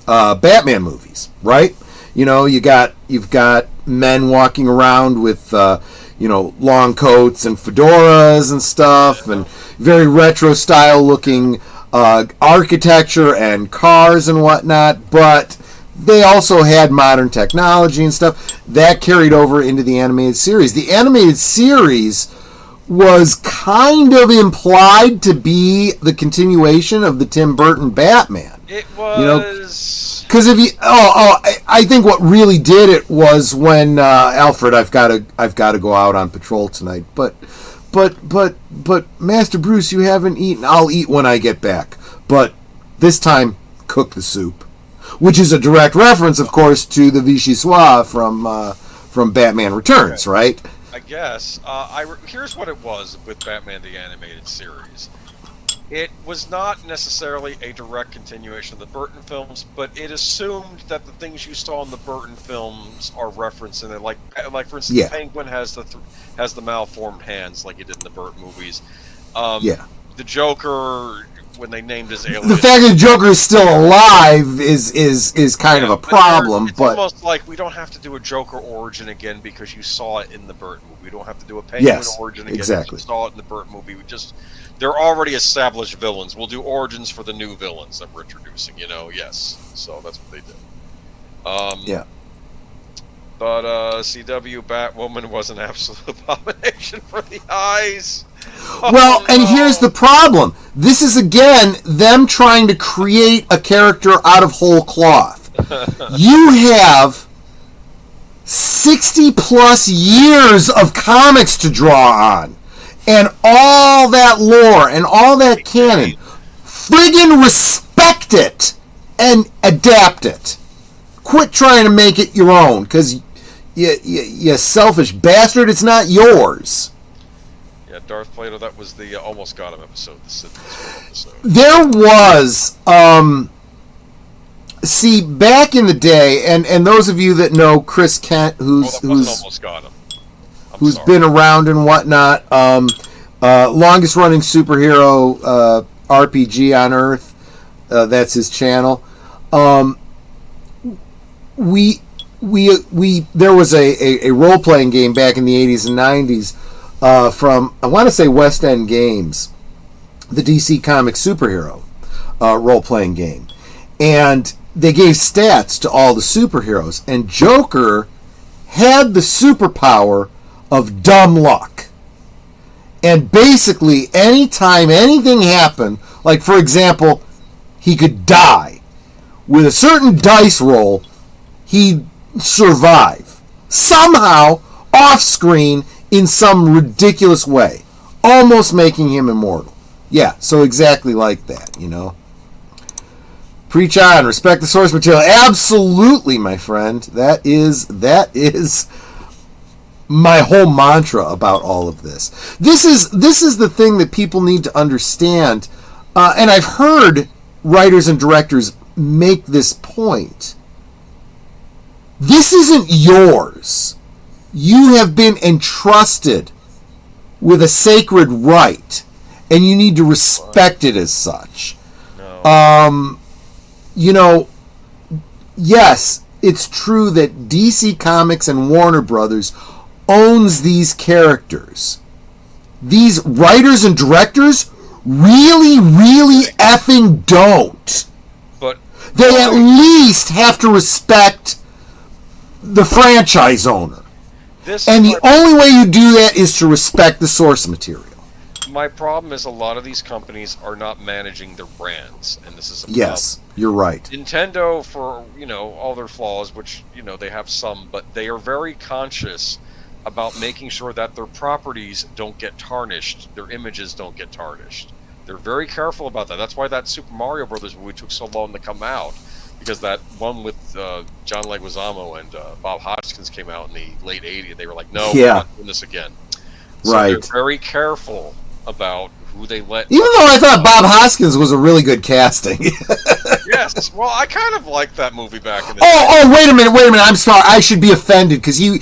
Batman movies, right? You've got men walking around with long coats and fedoras and stuff, and very retro style looking architecture and cars and whatnot, but they also had modern technology and stuff that carried over into the animated series. The animated series was kind of implied to be the continuation of the Tim Burton Batman. It was, because I think what really did it was when Alfred, I've got to go out on patrol tonight, but Master Bruce, you haven't eaten. I'll eat when I get back, but this time cook the soup, which is a direct reference, of course, to the Vichyssoise from Batman Returns, right? I guess. Here's what it was with Batman the Animated Series. It was not necessarily a direct continuation of the Burton films, but it assumed that the things you saw in the Burton films are referenced in it. Like for instance, Penguin has the malformed hands, like he did in the Burton movies. The Joker, when they named his alien, the fact that the Joker is still alive is kind of a problem. It's almost like we don't have to do a Joker origin again because you saw it in the Burton movie. We don't have to do a Penguin origin again because you saw it in the Burton movie. They're already established villains. We'll do origins for the new villains that we're introducing, yes. So that's what they did. But CW Batwoman was an absolute abomination for the eyes. And here's the problem. This is, again, them trying to create a character out of whole cloth. You have 60-plus years of comics to draw on. And all that lore and all that canon. Friggin' respect it and adapt it. Quit trying to make it your own, because you selfish bastard, it's not yours. Yeah, Darth Plato, that was the Almost Got Him episode. There was, see, back in the day, and those of you that know Chris Kent, who's Almost Got Him. Who's been around and whatnot, longest running superhero RPG on Earth, that's his channel. There was a role playing game back in the 80s and 90s from, I want to say, West End Games, the DC Comics superhero role playing game, and they gave stats to all the superheroes, and Joker had the superpower of dumb luck. And basically, anytime anything happened, like for example, he could die, with a certain dice roll, he'd survive. Somehow, off screen, in some ridiculous way. Almost making him immortal. Yeah, so exactly like that, Preach on, respect the source material. Absolutely, my friend. That is my whole mantra about all of this. This is the thing that people need to understand, and I've heard writers and directors make this point. This isn't yours. You have been entrusted with a sacred right, and you need to respect it as such. No. Yes, it's true that DC Comics and Warner Brothers owns these characters. These writers and directors really, really effing don't. But They at least have to respect the franchise owner. And the only way you do that is to respect the source material. My problem is a lot of these companies are not managing their brands, and this is a Yes, you're right. Nintendo, for all their flaws, which they have some, but they are very conscious about making sure that their properties don't get tarnished, their images don't get tarnished. They're very careful about that. That's why that Super Mario Brothers movie took so long to come out, because that one with John Leguizamo and Bob Hoskins came out in the late '80s. They were like, "No, we're not doing this again." So they're very careful about who they let. Even though I thought Bob Hoskins was a really good casting. Yes, well, I kind of liked that movie back in the day. Wait a minute. I'm sorry. I should be offended because he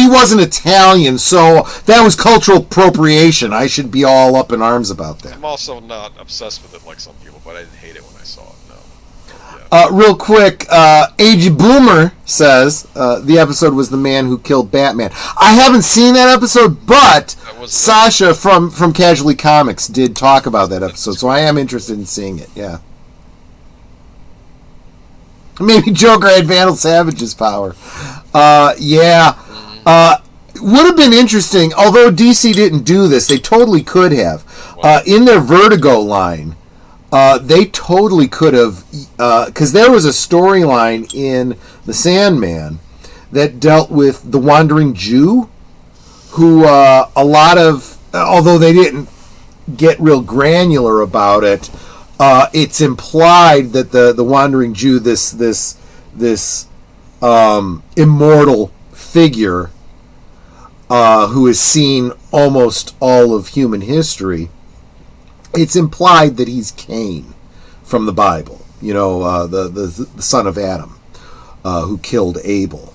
wasn't Italian, so that was cultural appropriation. I should be all up in arms about that. I'm also not obsessed with it like some people, but I didn't hate it when I saw it. No. Yeah. Real quick, Aged Boomer says the episode was The Man Who Killed Batman. I haven't seen that episode, but Sasha from Casually Comics did talk about that episode, so I am interested in seeing it. Yeah. Maybe Joker had Vandal Savage's power. Yeah. Would have been interesting, although DC didn't do this, they totally could have. In their Vertigo line, they totally could have, because there was a storyline in The Sandman that dealt with the Wandering Jew, who a lot of, although they didn't get real granular about it, it's implied that the Wandering Jew, this immortal figure who has seen almost all of human history, it's implied that he's Cain from the Bible, the son of Adam, who killed Abel.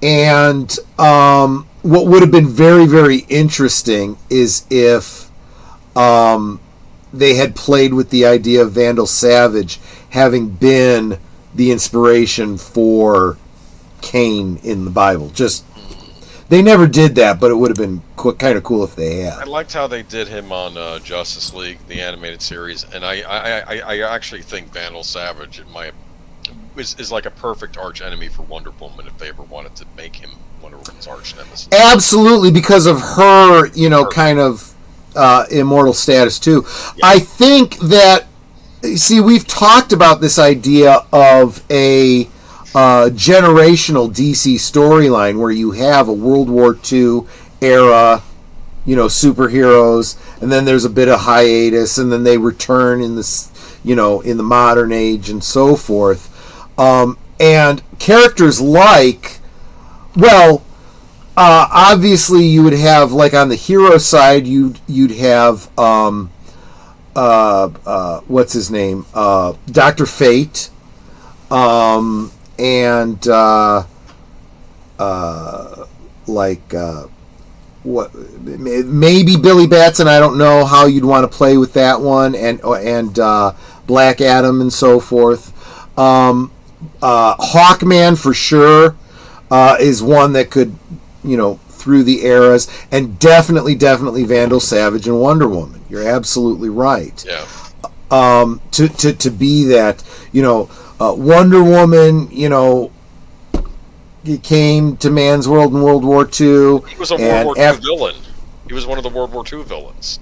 And what would have been very, very interesting is if they had played with the idea of Vandal Savage having been the inspiration for Cain in the Bible. They never did that, but it would have been kind of cool if they had. I liked how they did him on Justice League, the animated series, and I actually think Vandal Savage is like a perfect arch enemy for Wonder Woman if they ever wanted to make him Wonder Woman's arch nemesis. Absolutely, because of her, kind of immortal status too. Yeah. I think that, we've talked about this idea of a generational DC storyline where you have a World War II era, superheroes, and then there's a bit of hiatus, and then they return in this, in the modern age and so forth. And characters like, obviously you would have, like on the hero side, you'd have what's his name, Dr. Fate, and what, maybe Billy Batson. I don't know how you'd want to play with that one, and Black Adam and so forth. Hawkman for sure is one that could, through the eras, and definitely Vandal Savage and Wonder Woman. You're absolutely right. Yeah. To be that, Wonder Woman, he came to man's world in World War II. He was a World War II villain. He was one of the World War II villains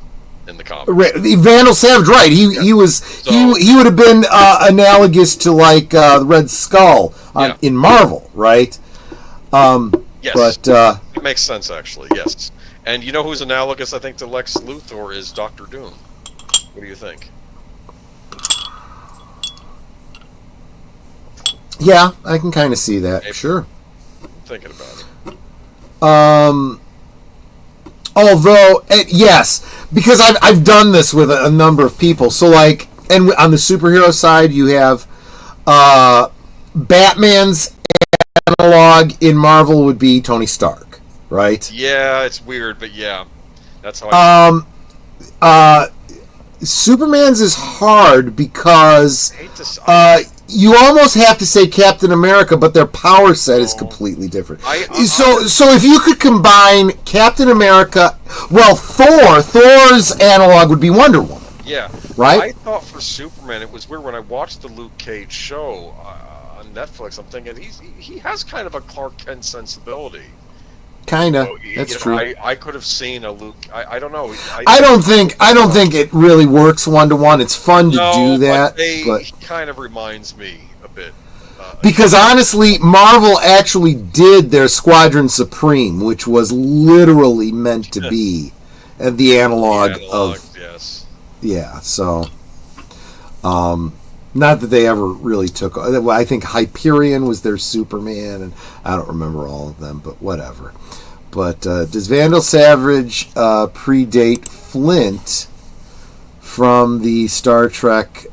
in the comics. Vandal Savage, right? He was he would have been analogous to like the Red Skull in Marvel, right? Yes, but it makes sense actually. Yes, and you know who's analogous? I think to Lex Luthor is Doctor Doom. What do you think? Yeah, I can kind of see that. Maybe. Sure. I'm thinking about it. Although, yes, because I've done this with a number of people. So, like, and on the superhero side, you have Batman's analog in Marvel would be Tony Stark, right? Yeah, it's weird, but yeah, that's how. Superman's is hard because you almost have to say Captain America, but their power set is completely different. So if you could combine Captain America, well, Thor's analog would be Wonder Woman. Yeah. Right? I thought for Superman, it was weird when I watched the Luke Cage show on Netflix. I'm thinking he has kind of a Clark Kent sensibility. Kinda. That's true. I could have seen a Luke. I don't know. I don't think it really works 1-to-1. It's fun to do that, but he kind of reminds me a bit. Because honestly, Marvel actually did their Squadron Supreme, which was literally meant to be the analog of. Yes. Yeah. So, not that they ever really took. I think Hyperion was their Superman, and I don't remember all of them, but whatever. But does Vandal Savage predate Flint from the Star Trek?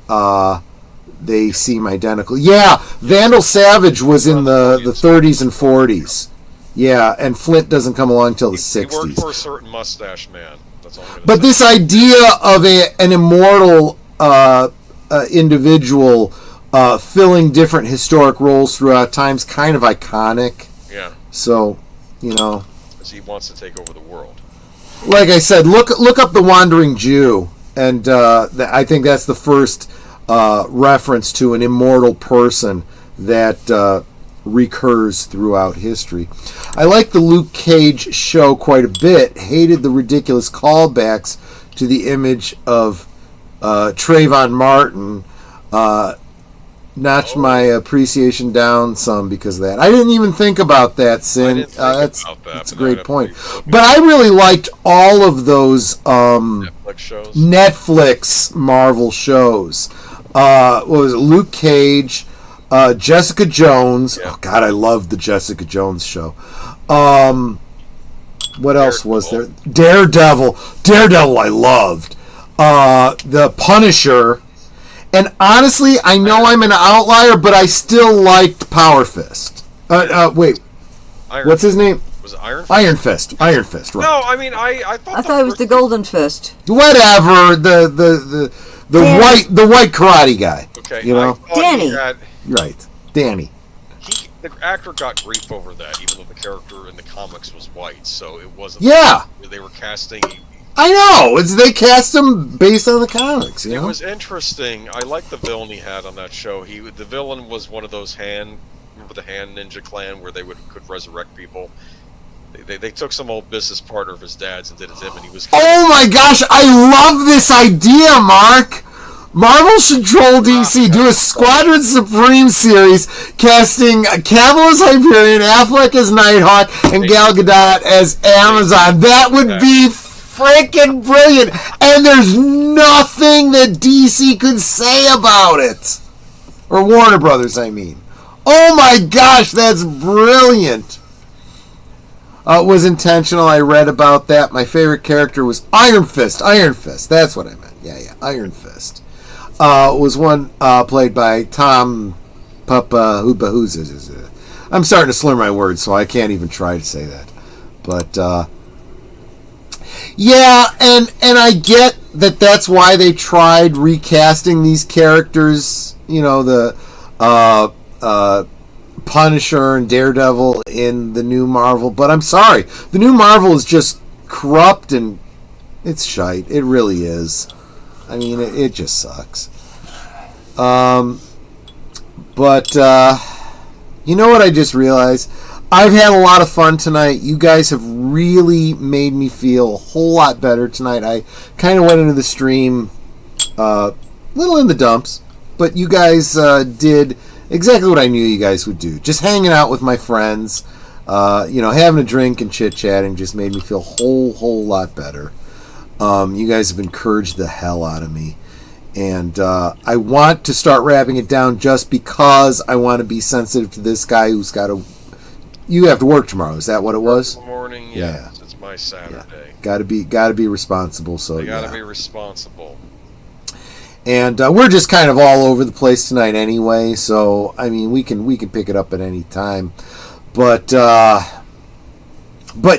They seem identical. Yeah, Vandal Savage was in the 30s and 40s. Yeah, and Flint doesn't come along until the 60s. He worked for a certain mustache man. That's all I'm But say. this idea of an immortal individual filling different historic roles throughout time's kind of iconic. Yeah. So, you know, because he wants to take over the world. Like I said, look up The Wandering Jew, and I think that's the first reference to an immortal person that recurs throughout history. I like the Luke Cage show quite a bit. Hated the ridiculous callbacks to the image of Trayvon Martin. Notched my appreciation down some because of that. I didn't even think about that, Sin. That's a great point. But I really liked all of those Netflix Marvel shows. What was it? Luke Cage, Jessica Jones. Yeah. Oh God, I loved the Jessica Jones show. What else was there? Daredevil. I loved. The Punisher. And honestly, I know I'm an outlier, but I still liked Power Fist. Wait. What's his name? Was it Iron Fist? Iron Fist, right. No, I mean, I thought it was the Golden Fist. Whatever, the white karate guy. Okay. You know? Danny. Right. Danny. The actor got grief over that, even though the character in the comics was white, so it wasn't... Yeah! They were casting... I know! They cast him based on the comics, you know? It was interesting. I liked the villain he had on that show. The villain was one of those remember the Hand Ninja Clan, where they could resurrect people? They took some old business partner of his dad's and did it to him, and he was... Oh my gosh, I love this idea, Mark! Marvel should troll DC, do a Squadron Supreme series casting Cavill as Hyperion, Affleck as Nighthawk, and Gal Gadot as Amazon. That would be freaking brilliant, and there's nothing that DC could say about it. Or Warner Brothers, I mean. Oh my gosh, that's brilliant. It was intentional. I read about that. My favorite character was Iron Fist. That's what I meant. Yeah. Iron Fist. Was one played by Tom Papa Hooba. I'm starting to slur my words, so I can't even try to say that. But yeah, and I get that that's why they tried recasting these characters. You know, the Punisher and Daredevil in the new Marvel. But I'm sorry, the new Marvel is just corrupt and it's shite. It really is. I mean, it just sucks. But you know what I just realized? I've had a lot of fun tonight. You guys have really made me feel a whole lot better tonight. I kind of went into the stream a little in the dumps, but you guys did exactly what I knew you guys would do. Just hanging out with my friends, having a drink and chit-chatting just made me feel a whole lot better. You guys have encouraged the hell out of me. And I want to start wrapping it down just because I want to be sensitive to this guy who's got to... You have to work tomorrow. Is that what it was? Morning, yeah. It's my Saturday. Yeah. Got to be responsible. So got to be responsible. And we're just kind of all over the place tonight anyway. So I mean, we can pick it up at any time. But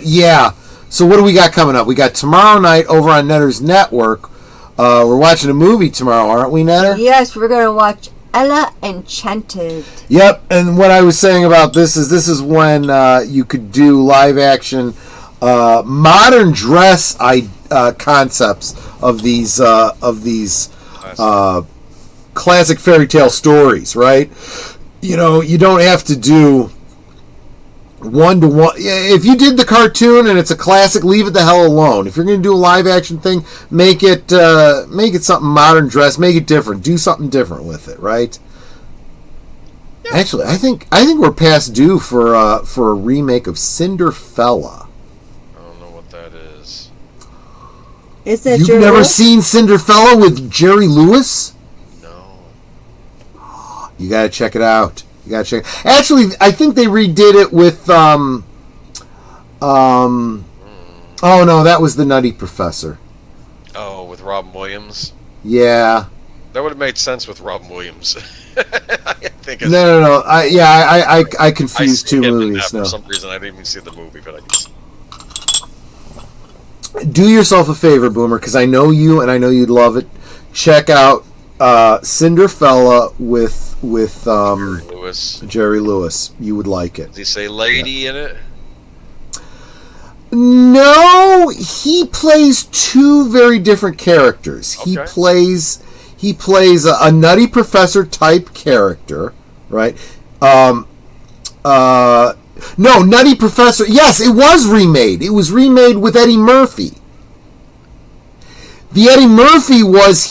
yeah. So what do we got coming up? We got tomorrow night over on Netter's Network. We're watching a movie tomorrow, aren't we, Netter? Yes, we're going to watch Ella Enchanted. Yep, and what I was saying about this is when you could do live action modern dress concepts of these classic fairy tale stories, right? You know, you don't have to do one-to-one. If you did the cartoon and it's a classic, leave it the hell alone. If you're going to do a live action thing, make it something modern dress, make it different, do something different with it, right? Yeah. Actually, I think we're past due for a remake of Cinderfella. I don't know what that is. Is that You've never seen Cinderfella with Jerry Lewis? No. You got to check it out. Actually, I think they redid it with oh no, that was the Nutty Professor. Oh, with Robin Williams. Yeah, that would have made sense with Robin Williams. I think no. I confused two movies. For some reason, I didn't even see the movie, but I just... Do yourself a favor, Boomer, because I know you and I know you'd love it. Check out Cinderfella with Jerry Lewis. You would like it. Does he say lady in it? No, he plays two very different characters. Okay. He plays a Nutty Professor type character, right? No, Nutty Professor. Yes, it was remade. It was remade with Eddie Murphy. The Eddie Murphy was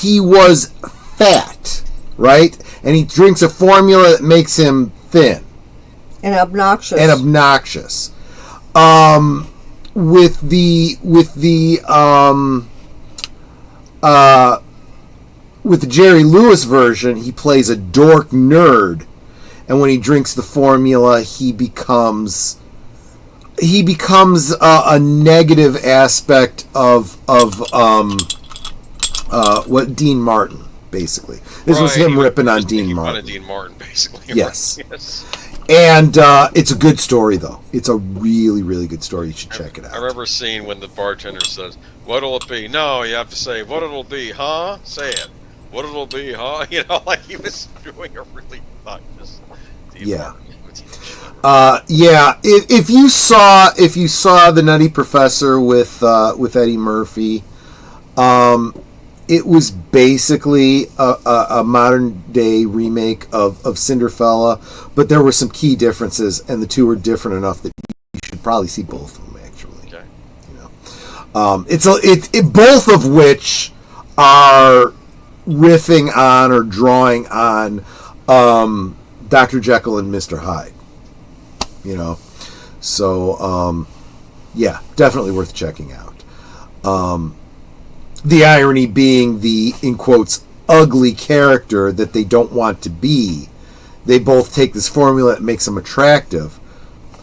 fat, right? And he drinks a formula that makes him thin and obnoxious. With the Jerry Lewis version, he plays a dork nerd, and when he drinks the formula, he becomes a negative aspect of what Dean Martin. Basically, this was him ripping on Dean Martin. Dean Martin, basically. Yes. Yes. And it's a good story, though. It's a really, really good story. You should check it out. I remember seeing when the bartender says, "What'll it be?" No, you have to say, "What it'll be, huh?" Say it. What it'll be, huh? You know, like he was doing a really obnoxious Dean Martin. Yeah. If you saw the Nutty Professor with Eddie Murphy, it was basically a modern day remake of Cinderfella, but there were some key differences, and the two were different enough that you should probably see both of them. Actually, okay. You know, it's both of which are riffing on or drawing on Dr. Jekyll and Mr. Hyde. You know, so yeah, definitely worth checking out. The irony being the, in quotes, ugly character that they don't want to be. They both take this formula that makes them attractive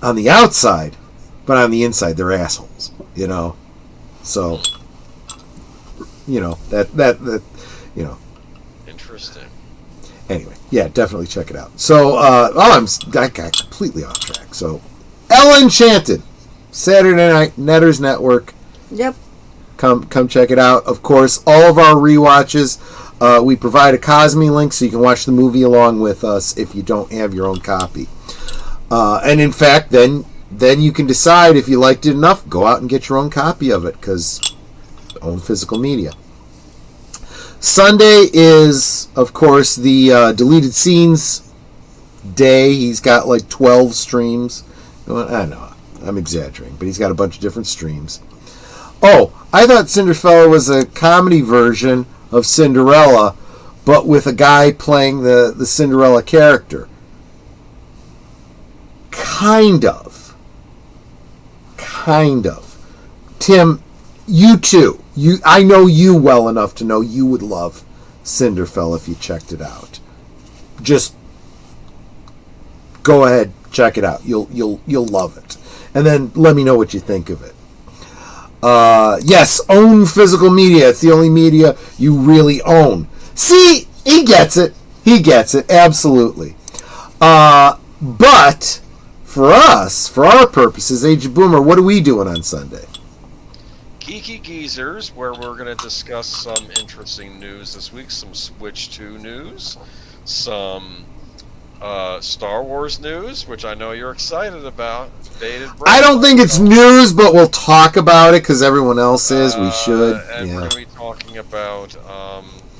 on the outside, but on the inside they're assholes, you know? So, you know, that you know. Interesting. Anyway, yeah, definitely check it out. So, I got completely off track. So, Ella Enchanted, Saturday Night Netters Network. Yep. Come check it out. Of course, all of our rewatches, we provide a Cosme link so you can watch the movie along with us if you don't have your own copy. And in fact, then you can decide if you liked it enough, go out and get your own copy of it, because own physical media. Sunday is, of course, the deleted scenes day. He's got like 12 streams. I know, I'm exaggerating, but he's got a bunch of different streams. Oh, I thought Cinderfella was a comedy version of Cinderella, but with a guy playing the Cinderella character. Kind of. Tim, you too. I know you well enough to know you would love Cinderfella if you checked it out. Just go ahead, check it out. You'll love it. And then let me know what you think of it. Yes, own physical media. It's the only media you really own. See, he gets it. Absolutely. But for us, for our purposes, Age of Boomer, what are we doing on Sunday? Geeky Geezers, where we're going to discuss some interesting news this week, some Switch 2 news. some Star Wars news, which I know you're excited about. I don't think it's news, but we'll talk about it because everyone else is. We should. And yeah. we're going to be talking about.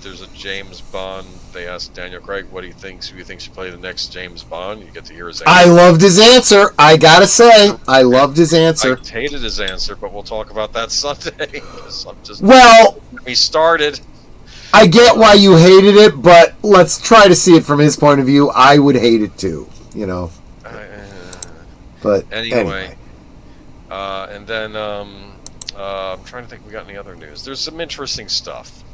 There's a James Bond. They asked Daniel Craig what he thinks. Who he thinks should play the next James Bond. You get to hear his answer. I loved his answer. I gotta say, I loved his answer. I hated his answer, but we'll talk about that Sunday. I'm just we started. I get why you hated it, but let's try to see it from his point of view. I would hate it too, you know. But anyway. And then I'm trying to think if we got any other news. There's some interesting stuff.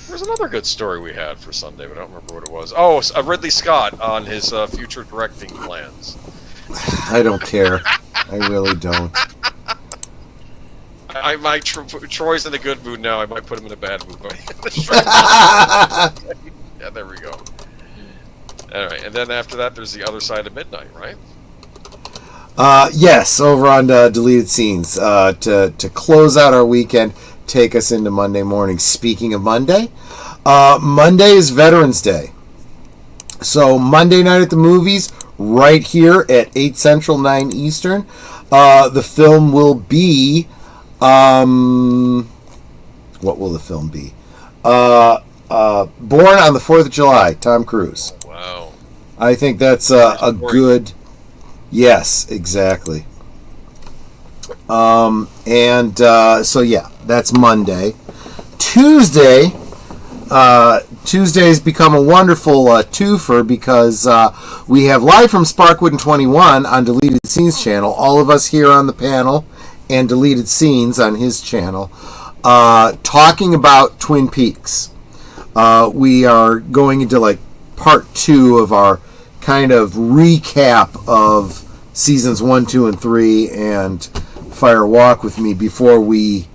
There's another good story we had for Sunday, but I don't remember what it was. Oh, Ridley Scott on his future directing plans. I don't care. I really don't. I might. Troy's in a good mood now. I might put him in a bad mood. Yeah, there we go. All right, and then after that, there's the other side of midnight, right? Yes, over on Deleted Scenes to close out our weekend, take us into Monday morning. Speaking of Monday, Monday is Veterans Day. So Monday night at the movies, right here at 8 Central, 9 Eastern, the film will be... what will the film be? Born on the 4th of July, Tom Cruise. Wow. I think that's a good... Yes, exactly. So yeah, that's Monday. Tuesday's become a wonderful twofer because we have live from Sparkwood and 21 on Deleted Scenes channel. All of us here on the panel and Deleted Scenes on his channel talking about Twin Peaks. We are going into like part 2 of our kind of recap of seasons 1, 2, and 3 and Fire Walk with Me before we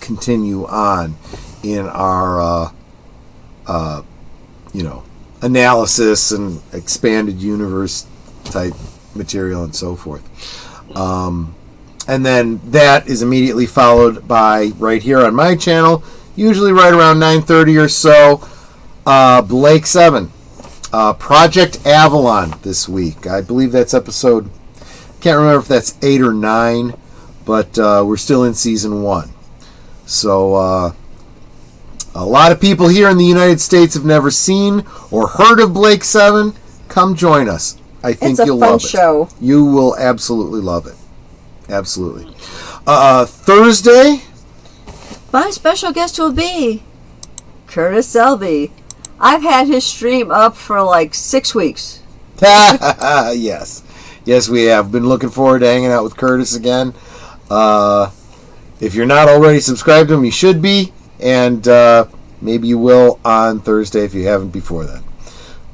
continue on in our analysis and expanded universe type material and so forth. And then that is immediately followed by right here on my channel, usually right around 9:30 or so, Blake 7. Project Avalon this week. I believe that's episode, can't remember if that's 8 or 9, but we're still in season 1. So a lot of people here in the United States have never seen or heard of Blake 7. Come join us. I think you'll love it. It's a fun show. You will absolutely love it. Absolutely. Thursday, my special guest will be Curtis Selby. I've had his stream up for like 6 weeks. Yes, we have been looking forward to hanging out with Curtis again. If you're not already subscribed to him, you should be, and maybe you will on Thursday if you haven't before that.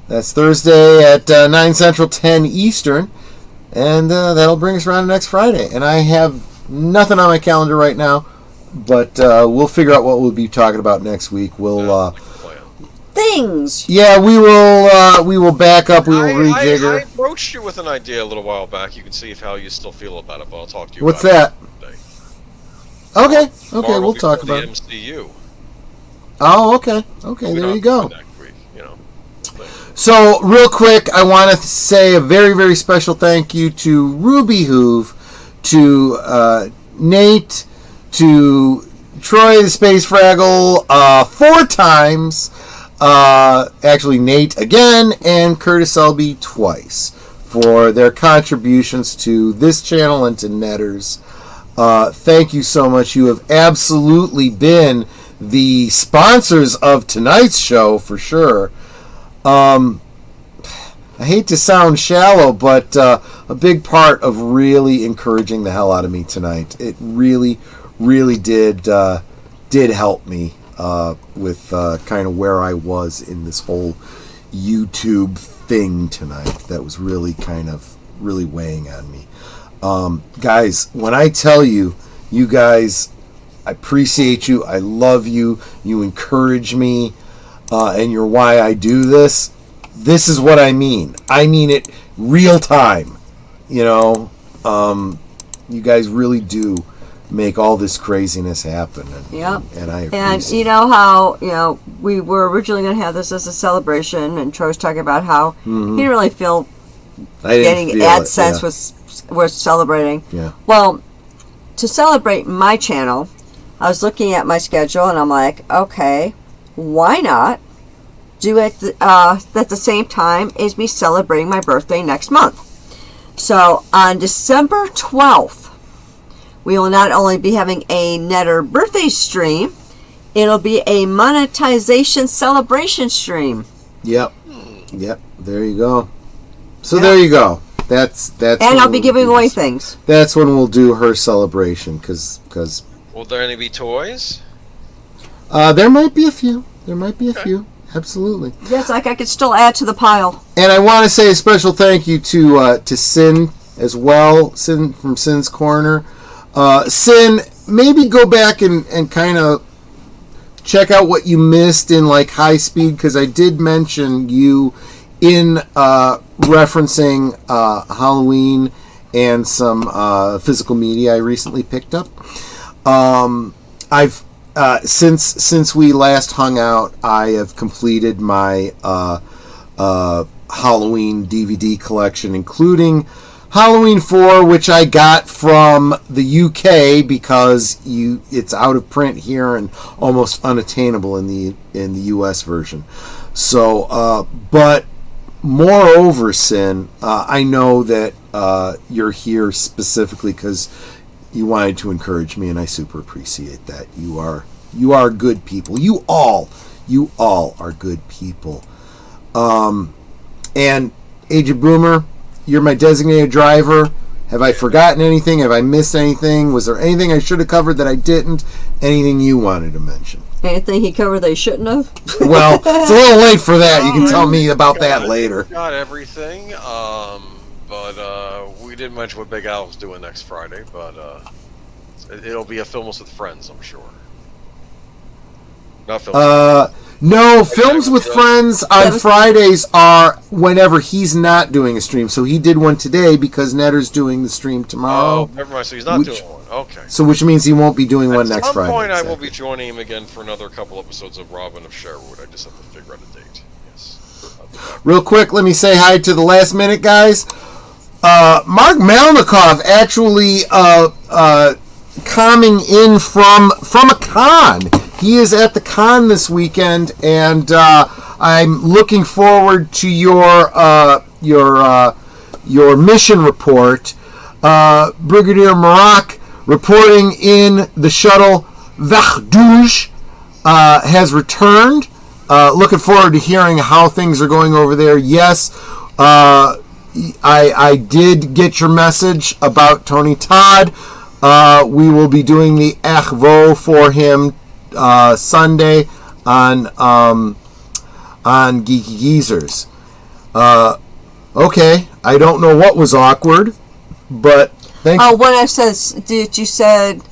That's Thursday at 9 Central, 10 Eastern, and that'll bring us around to next Friday. And I have nothing on my calendar right now, but we'll figure out what we'll be talking about next week. We'll things. Yeah, we will back up. We will rejigger. I approached you with an idea a little while back. You can see how you still feel about it, but I'll talk to you. What's about that? It okay, Tomorrow we'll talk about the it. MCU. Oh, okay, there you go. Next week, So, real quick, I want to say a very, very special thank you to Ruby Hoove, to Nate, to Troy the Space Fraggle 4 times, actually Nate again, and Curtis Selby twice for their contributions to this channel and to Netters. Thank you so much. You have absolutely been the sponsors of tonight's show for sure. I hate to sound shallow, but a big part of really encouraging the hell out of me tonight. It really, really did help me with kind of where I was in this whole YouTube thing tonight. That was really kind of really weighing on me. Guys, when I tell you, you guys, I appreciate you. I love you. You encourage me. And you're why I do this. This is what I mean. I mean it real time. You guys really do make all this craziness happen. And, Yep. and I And appreciate you know how, we were originally going to have this as a celebration, and Troy was talking about how he didn't really feel I didn't getting feel AdSense it, was celebrating. Yeah. Well, to celebrate my channel, I was looking at my schedule, and I'm like, okay, why not do it at the same time as me celebrating my birthday next month? So on December 12th, we will not only be having a Netter birthday stream, it'll be a monetization celebration stream. Yep. There you go. So there you go. That's. And I'll be giving away things. That's when we'll do her celebration, because. Will there any be toys? There might be a few. Absolutely. Yes, I could still add to the pile. And I want to say a special thank you to Sin as well. Sin from Sin's Corner. Sin, maybe go back and kind of check out what you missed in like high speed, because I did mention you in referencing Halloween and some physical media I recently picked up. I've since we last hung out, I have completed my Halloween DVD collection, including Halloween 4, which I got from the UK because it's out of print here and almost unattainable in the US version. So, but moreover, Sin, I know that you're here specifically because you wanted to encourage me, and I super appreciate that. You are good people. You all are good people. And Aged Boomer, you're my designated driver. Have I forgotten anything? Have I missed anything? Was there anything I should have covered that I didn't? Anything you wanted to mention? Anything he covered they shouldn't have? Well, it's a little late for that. You can tell me about that later. Not everything, but we did mention what Big Al's doing next Friday, but it'll be a Films with Friends, I'm sure. Not Films. No, Films with Friends on Fridays are whenever he's not doing a stream. So he did one today because Netter's doing the stream tomorrow. Oh, never mind. So he's not doing one. Okay. So which means he won't be doing one next Friday. At some point, I will be joining him again for another couple episodes of Robin of Sherwood. I just have to figure out a date. Yes. Real quick, let me say hi to the last minute guys. Mark Malnikoff actually coming in from a con. He is at the con this weekend, and I'm looking forward to your mission report. Brigadier Marak reporting in the shuttle Verdouge has returned. Looking forward to hearing how things are going over there. Yes, I did get your message about Tony Todd. We will be doing the Achvo for him Sunday on Geeky Geezers. Okay, I don't know what was awkward, but thanks. Oh, when I said you said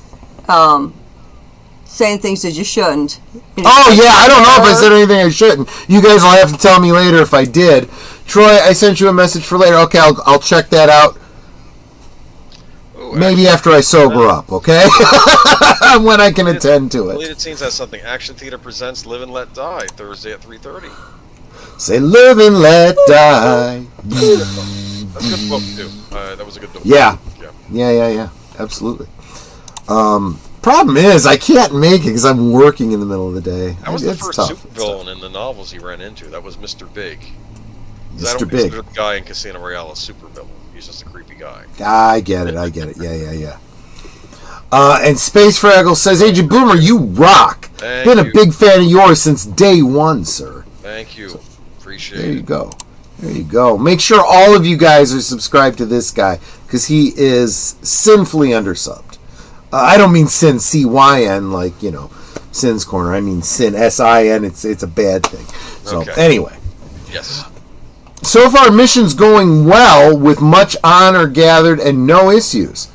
saying things that you shouldn't. Oh yeah, I don't know if I said anything I shouldn't. You guys will have to tell me later if I did. Troy, I sent you a message for later. Okay, I'll check that out. Maybe after I sober up, okay? When I can attend to it. Deleted Scenes has something. Action Theater presents Live and Let Die, Thursday at 3:30. Say live and let die. That's a good book, too. That was a good book. Yeah. Absolutely. Problem is, I can't make it because I'm working in the middle of the day. That was the It's first tough. supervillain in the novels he ran into. That was Mr. Big. I Mr. don't Big. consider the guy in Casino Royale a supervillain. He's just a creepy guy. I get it. Yeah. And Space Fraggle says, Agent Boomer, you rock. Been a big fan of yours since day one, sir. Thank you. Appreciate it. There you go. Make sure all of you guys are subscribed to this guy because he is sinfully undersubbed. I don't mean sin, C-Y-N, like, Sin's Corner. I mean sin, S-I-N. It's a bad thing. So, Anyway. Yes. So far, mission's going well with much honor gathered and no issues.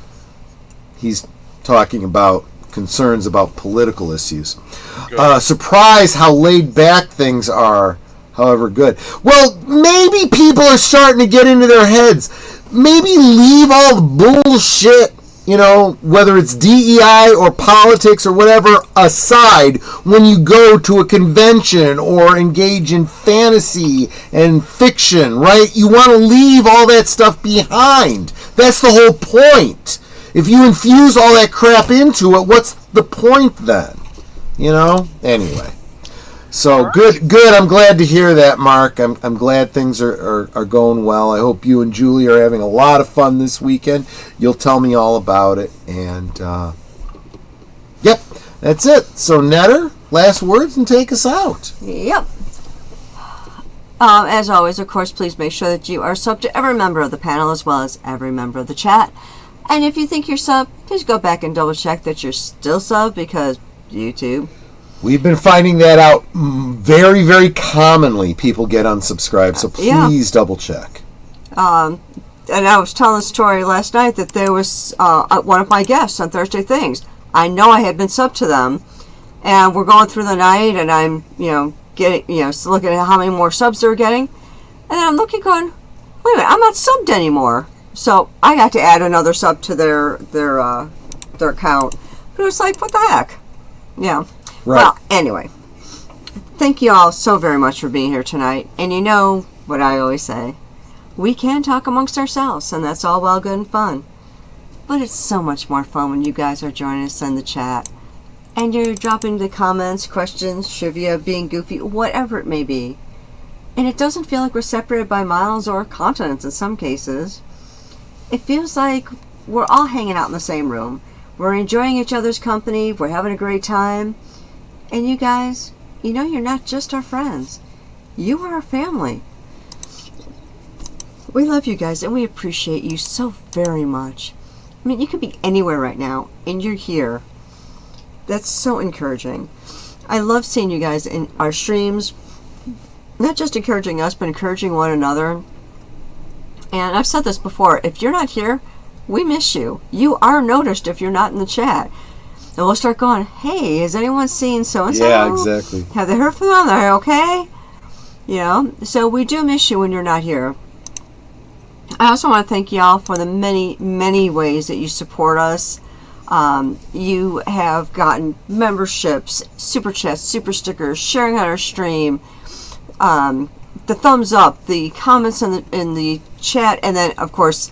He's talking about concerns about political issues. Surprise how laid back things are, however good. Well, maybe people are starting to get into their heads. Maybe leave all the bullshit you know, whether it's DEI or politics or whatever aside, when you go to a convention or engage in fantasy and fiction, right? You want to leave all that stuff behind. That's the whole point. If you infuse all that crap into it, what's the point then? You know? Anyway. So good. I'm glad to hear that, Mark. I'm glad things are going well. I hope you and Julie are having a lot of fun this weekend. You'll tell me all about it. And, yep, that's it. So, Netter, last words and take us out. Yep. As always, of course, please make sure that you are sub to every member of the panel as well as every member of the chat. And if you think you're sub, please go back and double check that you're still sub, because YouTube. We've been finding that out very, very commonly. People get unsubscribed, so please double check. And I was telling the story last night that there was one of my guests on Thursday Things. I know I had been sub to them, and we're going through the night, and I'm, getting, looking at how many more subs they're getting, and then I'm looking, going, wait a minute, I'm not subbed anymore. So I got to add another sub to their account. But it was like, what the heck? Yeah. Right. Well, anyway, thank you all so very much for being here tonight. And you know what I always say, we can talk amongst ourselves, and that's all well, good, and fun. But it's so much more fun when you guys are joining us in the chat, and you're dropping the comments, questions, trivia, being goofy, whatever it may be. And it doesn't feel like we're separated by miles or continents in some cases. It feels like we're all hanging out in the same room. We're enjoying each other's company. We're having a great time. And you guys, you're not just our friends. You are our family. We love you guys, and we appreciate you so very much. I mean, you could be anywhere right now, and you're here. That's so encouraging. I love seeing you guys in our streams, not just encouraging us, but encouraging one another. And I've said this before, if you're not here, we miss you. You are noticed if you're not in the chat. And we'll start going, hey, has anyone seen so-and-so? Yeah, exactly. Have they heard from them? Are they okay? So we do miss you when you're not here. I also want to thank y'all for the many, many ways that you support us. You have gotten memberships, super chats, super stickers, sharing on our stream, the thumbs up, the comments in the chat, and then, of course,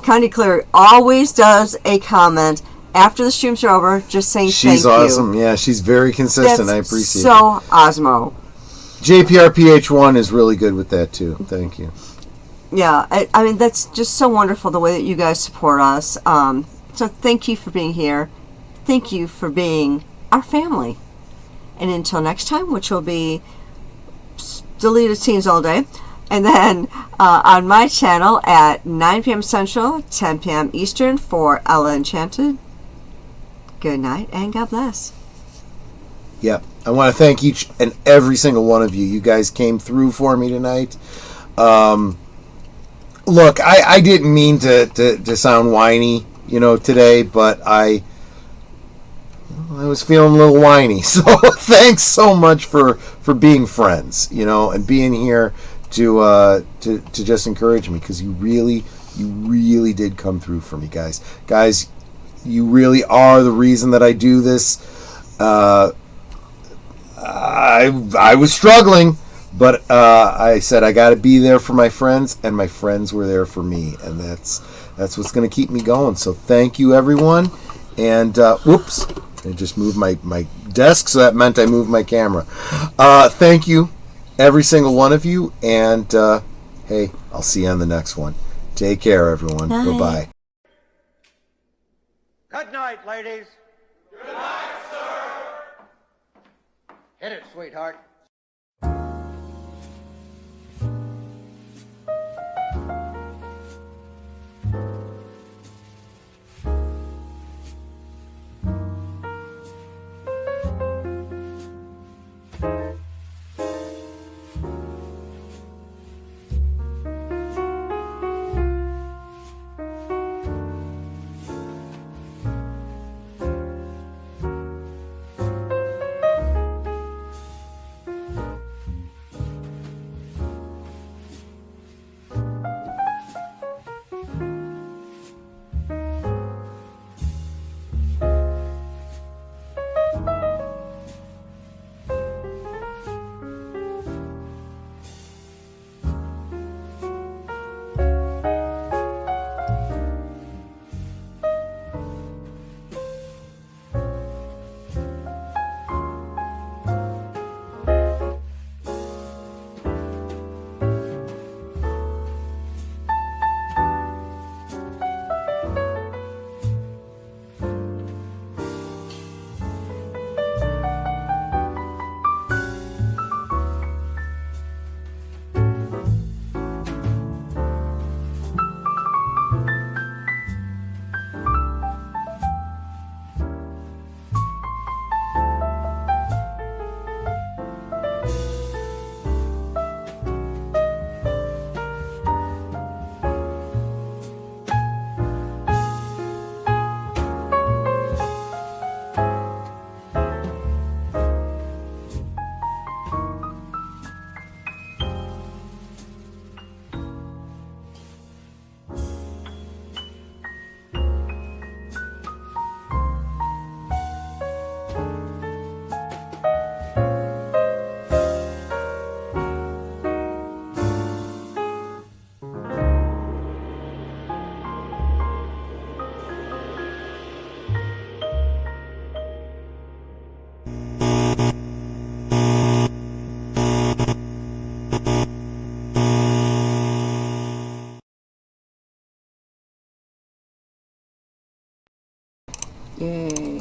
Connie Cleary always does a comment after the streams are over, just saying thank you. She's awesome. Yeah, she's very consistent. I appreciate it. So Osmo. JPRPH1 is really good with that, too. Thank you. Yeah, I mean, that's just so wonderful the way that you guys support us. So thank you for being here. Thank you for being our family. And until next time, which will be deleted scenes all day, and then on my channel at 9 p.m. Central, 10 p.m. Eastern for Ella Enchanted. Good night, and God bless. Yeah, I want to thank each and every single one of you. You guys came through for me tonight. Look, I didn't mean to sound whiny, today, but I was feeling a little whiny. So thanks so much for being friends, and being here to just encourage me, because you really did come through for me, guys. Guys, you really are the reason that I do this. I was struggling, but I said I got to be there for my friends, and my friends were there for me, and that's what's going to keep me going. So thank you, everyone. And whoops, I just moved my desk, so that meant I moved my camera. Thank you, every single one of you, and hey, I'll see you on the next one. Take care, everyone. Bye. Bye-bye. Good night, ladies. Good night, sir. Hit it, sweetheart. Yay.